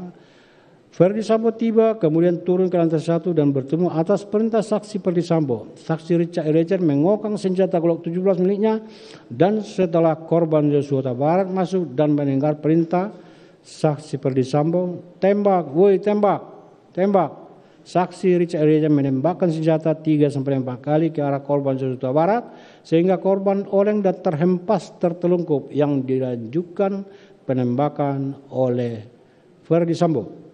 Ferdi Sambo tiba kemudian turun ke lantai 1 dan bertemu atas perintah saksi Ferdi Sambo. Saksi Richard Eliezer mengokang senjata Glock 17 miliknya dan setelah korban Joshua Huta Barat masuk dan mendengar perintah saksi Ferdi Sambo, tembak, woi tembak. Saksi Richard Eliezer menembakkan senjata 3 sampai 4 kali ke arah korban Joshua Huta Barat sehingga korban oleng dan terhempas tertelungkup yang dilanjutkan penembakan oleh Ferdi Sambo.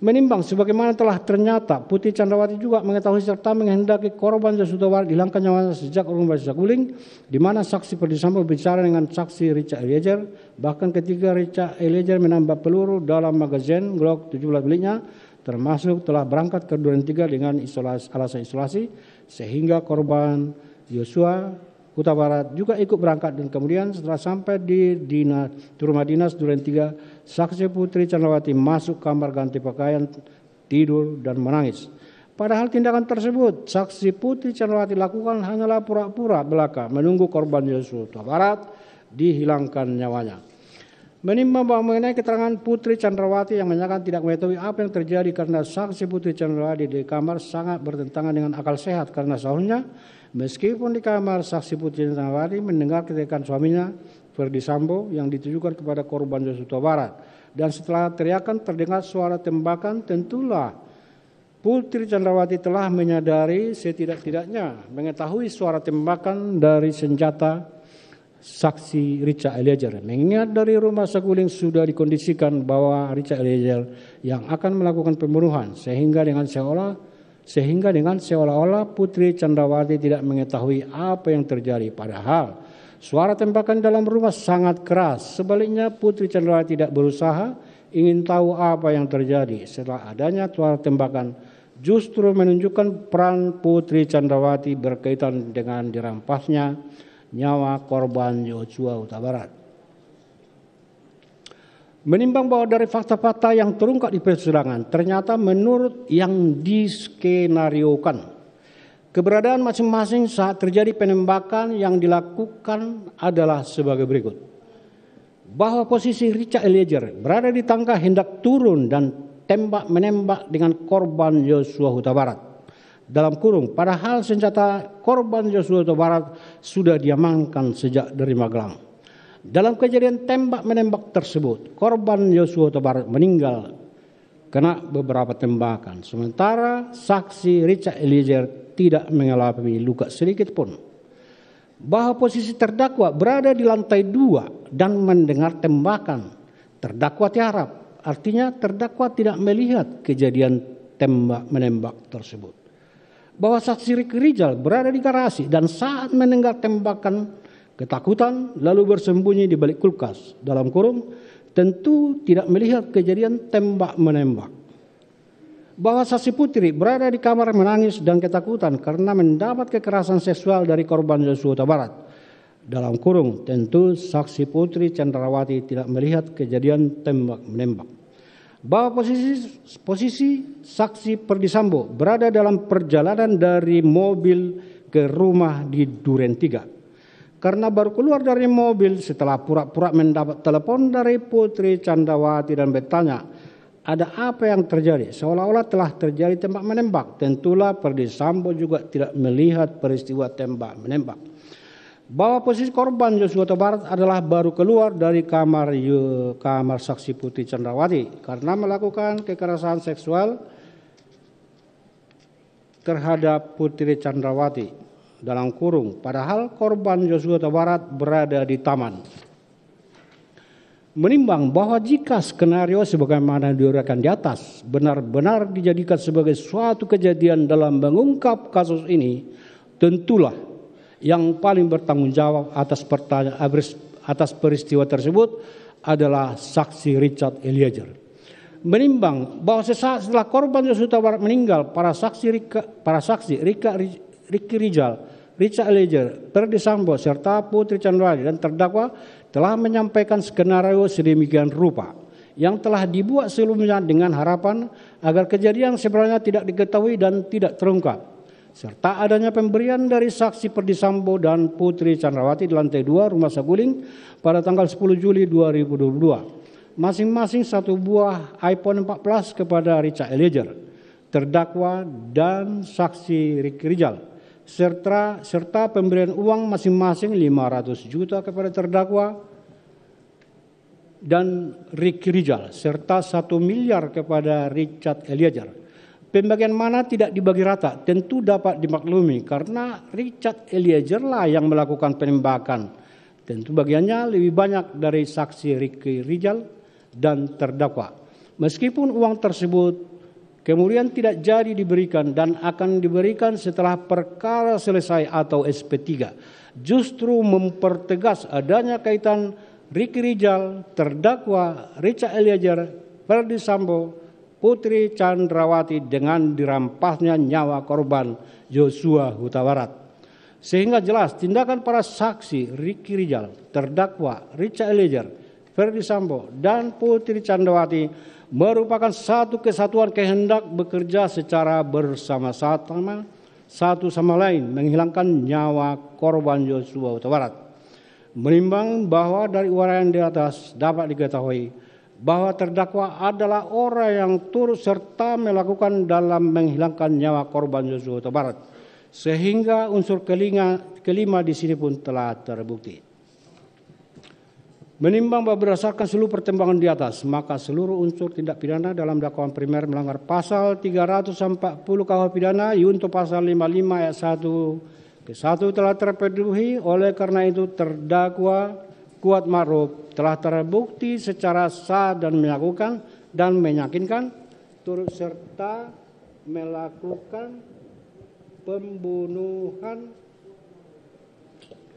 Menimbang sebagaimana telah ternyata Putri Chandrawati juga mengetahui serta menghendaki korban Joshua Huta Barat hilangkan nyawanya sejak rumah Saguling, di mana saksi Ferdi Sambo bicara dengan saksi Richard Eliezer, bahkan ketika Richard Eliezer menambah peluru dalam magazin Glock 17 miliknya, termasuk telah berangkat ke Duren 3 dengan alasan isolasi, sehingga korban Joshua Huta Barat juga ikut berangkat dan kemudian setelah sampai di rumah dinas Duren 3, saksi Putri Chandrawati masuk kamar ganti pakaian, tidur dan menangis. Padahal tindakan tersebut saksi Putri Chandrawati lakukan hanyalah pura-pura belaka menunggu korban Joshua Huta Barat dihilangkan nyawanya. Menimbang bahwa mengenai keterangan Putri Chandrawati yang menyatakan tidak mengetahui apa yang terjadi karena saksi Putri Chandrawati di kamar sangat bertentangan dengan akal sehat karena sahurnya, meskipun di kamar saksi Putri Chandrawati mendengar teriakan suaminya Ferdi Sambo yang ditujukan kepada korban Joshua Huta Barat dan setelah teriakan terdengar suara tembakan, tentulah Putri Chandrawati telah menyadari setidak-tidaknya mengetahui suara tembakan dari senjata saksi Richard Eliezer. Mengingat dari rumah saguling sudah dikondisikan bahwa Richard Eliezer yang akan melakukan pembunuhan sehingga dengan seolah-olah Putri Chandrawati tidak mengetahui apa yang terjadi. Padahal suara tembakan dalam rumah sangat keras. Sebaliknya Putri Chandrawati tidak berusaha ingin tahu apa yang terjadi. Setelah adanya suara tembakan justru menunjukkan peran Putri Chandrawati berkaitan dengan dirampasnya nyawa korban Joshua Huta Barat. Menimbang bahwa dari fakta-fakta yang terungkap di persidangan, ternyata menurut yang diskenariokan, keberadaan masing-masing saat terjadi penembakan yang dilakukan adalah sebagai berikut. Bahwa posisi Richard Eliezer berada di tangga hendak turun dan tembak-menembak dengan korban Joshua Huta Barat. Dalam kurung, padahal senjata korban Joshua Huta Barat sudah diamankan sejak dari Magelang. Dalam kejadian tembak-menembak tersebut, korban Joshua Huta Barat meninggal kena beberapa tembakan. Sementara saksi Richard Eliezer tidak mengalami luka sedikit pun. Bahwa posisi terdakwa berada di lantai 2 dan mendengar tembakan. Terdakwa tiarap. Artinya terdakwa tidak melihat kejadian tembak-menembak tersebut. Bahwa saksi Ricky Rijal berada di garasi dan saat mendengar tembakan ketakutan lalu bersembunyi di balik kulkas. Dalam kurung tentu tidak melihat kejadian tembak-menembak. Bahwa saksi Putri berada di kamar menangis dan ketakutan karena mendapat kekerasan seksual dari korban Joshua Huta Barat. Dalam kurung tentu saksi Putri Chandrawati tidak melihat kejadian tembak-menembak. Bahwa posisi saksi Perdi Sambo berada dalam perjalanan dari mobil ke rumah di Duren 3. Karena baru keluar dari mobil setelah pura-pura mendapat telepon dari Putri Chandrawati dan bertanya, ada apa yang terjadi? Seolah-olah telah terjadi tembak-menembak. Tentulah Perdi Sambo juga tidak melihat peristiwa tembak-menembak. Bahwa posisi korban Joshua Huta Barat adalah baru keluar dari kamar saksi Putri Chandrawati karena melakukan kekerasan seksual terhadap Putri Chandrawati dalam kurung. Padahal korban Joshua Huta Barat berada di taman. Menimbang bahwa jika skenario sebagaimana diuraikan di atas benar-benar dijadikan sebagai suatu kejadian dalam mengungkap kasus ini, tentulah yang paling bertanggung jawab atas peristiwa tersebut adalah saksi Richard Eliezer. Menimbang bahwa sesaat setelah korban Joshua Huta Barat meninggal, para saksi Ricky Rijal, Richard Eliezer, Perdi Sambo serta Putri Chandrawati dan terdakwa telah menyampaikan skenario sedemikian rupa yang telah dibuat sebelumnya dengan harapan agar kejadian sebenarnya tidak diketahui dan tidak terungkap. Serta adanya pemberian dari saksi Perdi Sambo dan Putri Chandrawati di lantai 2 Rumah Saguling pada tanggal 10 Juli 2022. Masing-masing satu buah iPhone 14 kepada Richard Eliezer, terdakwa dan saksi Ricky Rijal. Serta pemberian uang masing-masing 500 juta kepada terdakwa dan Ricky Rijal. Serta 1 miliar kepada Richard Eliezer. Pembagian mana tidak dibagi rata tentu dapat dimaklumi karena Richard Eliezer lah yang melakukan penembakan. Tentu bagiannya lebih banyak dari saksi Ricky Rijal dan terdakwa. Meskipun uang tersebut kemudian tidak jadi diberikan dan akan diberikan setelah perkara selesai atau SP3, justru mempertegas adanya kaitan Ricky Rijal, terdakwa Richard Eliezer, Perdi Sambo, Putri Chandrawati dengan dirampasnya nyawa korban Joshua Huta Barat. Sehingga jelas tindakan para saksi Ricky Rijal, terdakwa Richard Eliezer, Perdi Sambo dan Putri Chandrawati merupakan satu kesatuan kehendak bekerja secara bersama-sama satu sama lain menghilangkan nyawa korban Joshua Huta Barat. Menimbang bahwa dari uraian di atas dapat diketahui bahwa terdakwa adalah orang yang turut serta melakukan dalam menghilangkan nyawa korban Joshua Huta Barat, sehingga unsur kelima di sini pun telah terbukti. Menimbang bahwa berdasarkan seluruh pertimbangan di atas, maka seluruh unsur tindak pidana dalam dakwaan primer melanggar pasal 340 KUH pidana yunto pasal 55 ayat 1 ke 1 telah terpenuhi. Oleh karena itu terdakwa Kuat Ma'ruf telah terbukti secara sah dan melakukan dan meyakinkan turut serta melakukan pembunuhan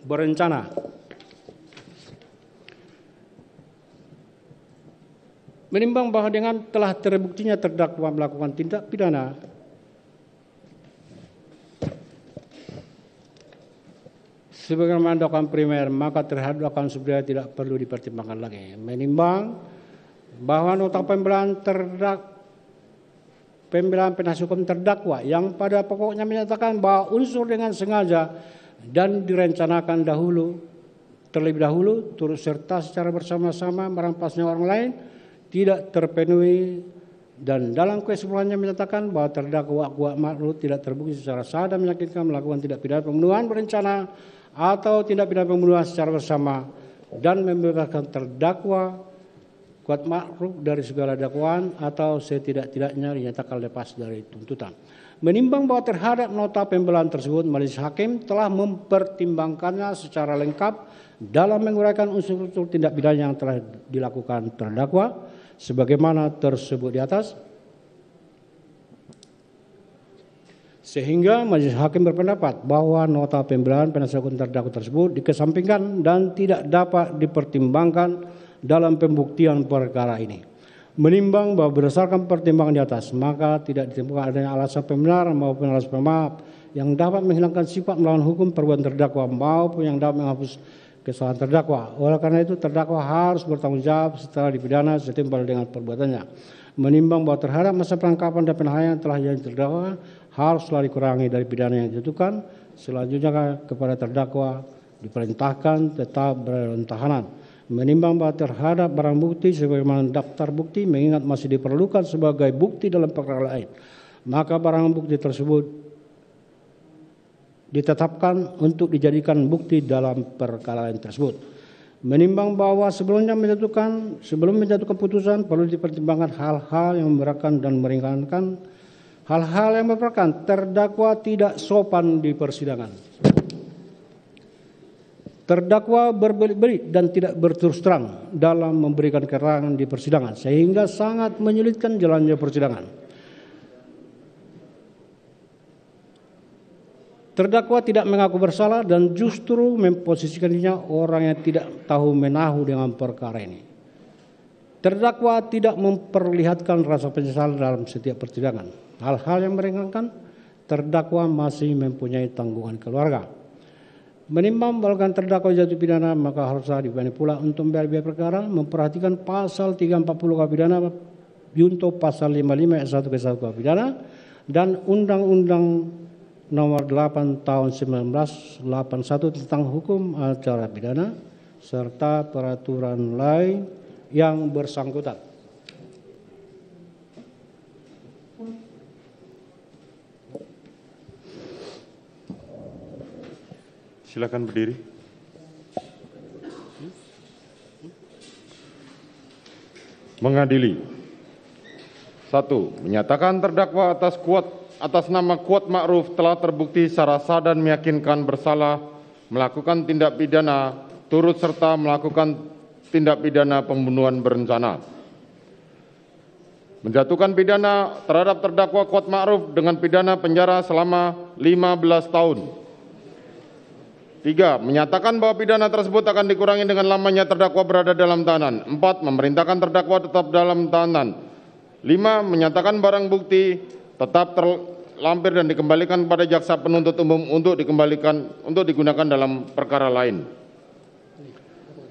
berencana. Menimbang bahwa dengan telah terbuktinya terdakwa melakukan tindak pidana sebagaimana dakwaan primer, maka terhadap dakwaan subsidiar tidak perlu dipertimbangkan lagi. Menimbang bahwa nota pembelaan penasihat hukum terdakwa yang pada pokoknya menyatakan bahwa unsur dengan sengaja dan direncanakan terlebih dahulu turut serta secara bersama-sama merampasnya orang lain tidak terpenuhi, dan dalam kesimpulannya menyatakan bahwa terdakwa Kuat Ma'ruf tidak terbukti secara sah dan meyakinkan melakukan tindak pidana pembunuhan berencana atau tindak pidana pembunuhan secara bersama dan membebaskan terdakwa Kuat Ma'ruf dari segala dakwaan atau setidak-tidaknya dinyatakan lepas dari tuntutan. Menimbang bahwa terhadap nota pembelaan tersebut majelis hakim telah mempertimbangkannya secara lengkap dalam menguraikan unsur-unsur tindak pidana yang telah dilakukan terdakwa sebagaimana tersebut di atas, sehingga majelis hakim berpendapat bahwa nota pembelaan penasihat hukum terdakwa tersebut dikesampingkan dan tidak dapat dipertimbangkan dalam pembuktian perkara ini. Menimbang bahwa berdasarkan pertimbangan di atas, maka tidak ditemukan adanya alasan pembenar maupun alasan pemaaf yang dapat menghilangkan sifat melawan hukum perbuatan terdakwa maupun yang dapat menghapus kesalahan terdakwa. Oleh karena itu terdakwa harus bertanggung jawab setelah dipidana setimpal dengan perbuatannya. Menimbang bahwa terhadap masa penangkapan dan penahanan telah jadi terdakwa haruslah dikurangi dari pidana yang dijatuhkan. Selanjutnya kepada terdakwa diperintahkan tetap berada dalam tahanan. Menimbang bahwa terhadap barang bukti sebagaimana daftar bukti mengingat masih diperlukan sebagai bukti dalam perkara lain, maka barang bukti tersebut ditetapkan untuk dijadikan bukti dalam perkara lain tersebut. Menimbang bahwa sebelum menjatuhkan putusan perlu dipertimbangkan hal-hal yang memberatkan dan meringankan. Hal-hal yang memberatkan, terdakwa tidak sopan di persidangan. Terdakwa berbelit-belit dan tidak berterus terang dalam memberikan keterangan di persidangan sehingga sangat menyulitkan jalannya persidangan. Terdakwa tidak mengaku bersalah dan justru memposisikan dirinya orang yang tidak tahu menahu dengan perkara ini. Terdakwa tidak memperlihatkan rasa penyesalan dalam setiap persidangan. Hal-hal yang meringankan, terdakwa masih mempunyai tanggungan keluarga. Menimbang bahwa terdakwa jatuh pidana, maka haruslah dibebani pula untuk membayar biaya perkara, memperhatikan pasal 340 KUH pidana, junto pasal 55 ayat 1 ke 1 KUH pidana, dan Undang-Undang Nomor 8 Tahun 1981 tentang Hukum Acara Pidana serta peraturan lain yang bersangkutan. Silakan berdiri. Mengadili. 1. Menyatakan terdakwa atas nama Kuat Ma'ruf telah terbukti secara sah dan meyakinkan bersalah melakukan tindak pidana turut serta melakukan tindak pidana pembunuhan berencana. Menjatuhkan pidana terhadap terdakwa Kuat Ma'ruf dengan pidana penjara selama 15 tahun. 3. Menyatakan bahwa pidana tersebut akan dikurangi dengan lamanya terdakwa berada dalam tahanan. 4. Memerintahkan terdakwa tetap dalam tahanan. 5. Menyatakan barang bukti tetap terlampir dan dikembalikan kepada jaksa penuntut umum untuk digunakan dalam perkara lain.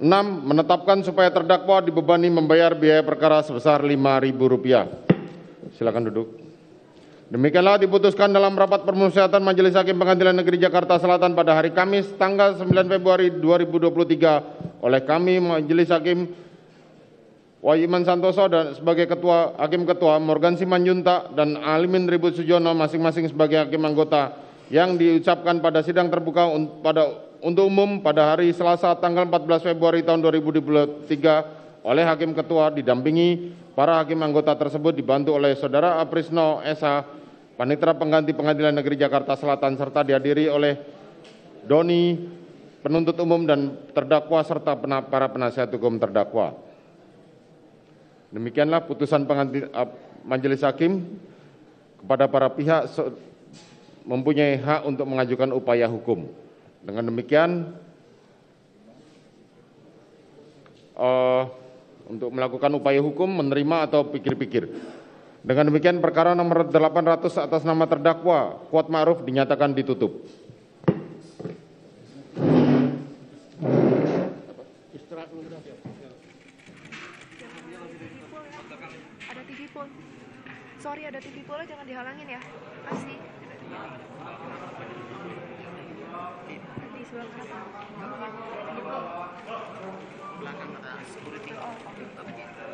6. Menetapkan supaya terdakwa dibebani membayar biaya perkara sebesar Rp5.000. Silakan duduk. Demikianlah diputuskan dalam rapat permusyawaratan Majelis Hakim Pengadilan Negeri Jakarta Selatan pada hari Kamis tanggal 9 Februari 2023 oleh kami Majelis Hakim Wahyu Iman Santoso dan sebagai Hakim Ketua, Morgan Simanjuntak dan Alimin Ribut Sujono masing-masing sebagai Hakim Anggota yang diucapkan pada sidang terbuka pada untuk umum pada hari Selasa tanggal 14 Februari tahun 2023 oleh Hakim Ketua didampingi para hakim anggota tersebut dibantu oleh Saudara Aprisno S.H. Panitera Pengganti Pengadilan Negeri Jakarta Selatan serta dihadiri oleh Doni penuntut umum dan terdakwa serta para penasihat hukum terdakwa. Demikianlah putusan Majelis Hakim kepada para pihak mempunyai hak untuk mengajukan upaya hukum. Dengan demikian, untuk melakukan upaya hukum, menerima atau pikir-pikir. Dengan demikian, perkara nomor 800 atas nama terdakwa Kuat Ma'ruf dinyatakan ditutup. Ada TV pool. Sorry, ada TV pool, jangan dihalangin ya. Kasih. Di sebelah kanan. TV pool. Belakang ada security. Oh, oke.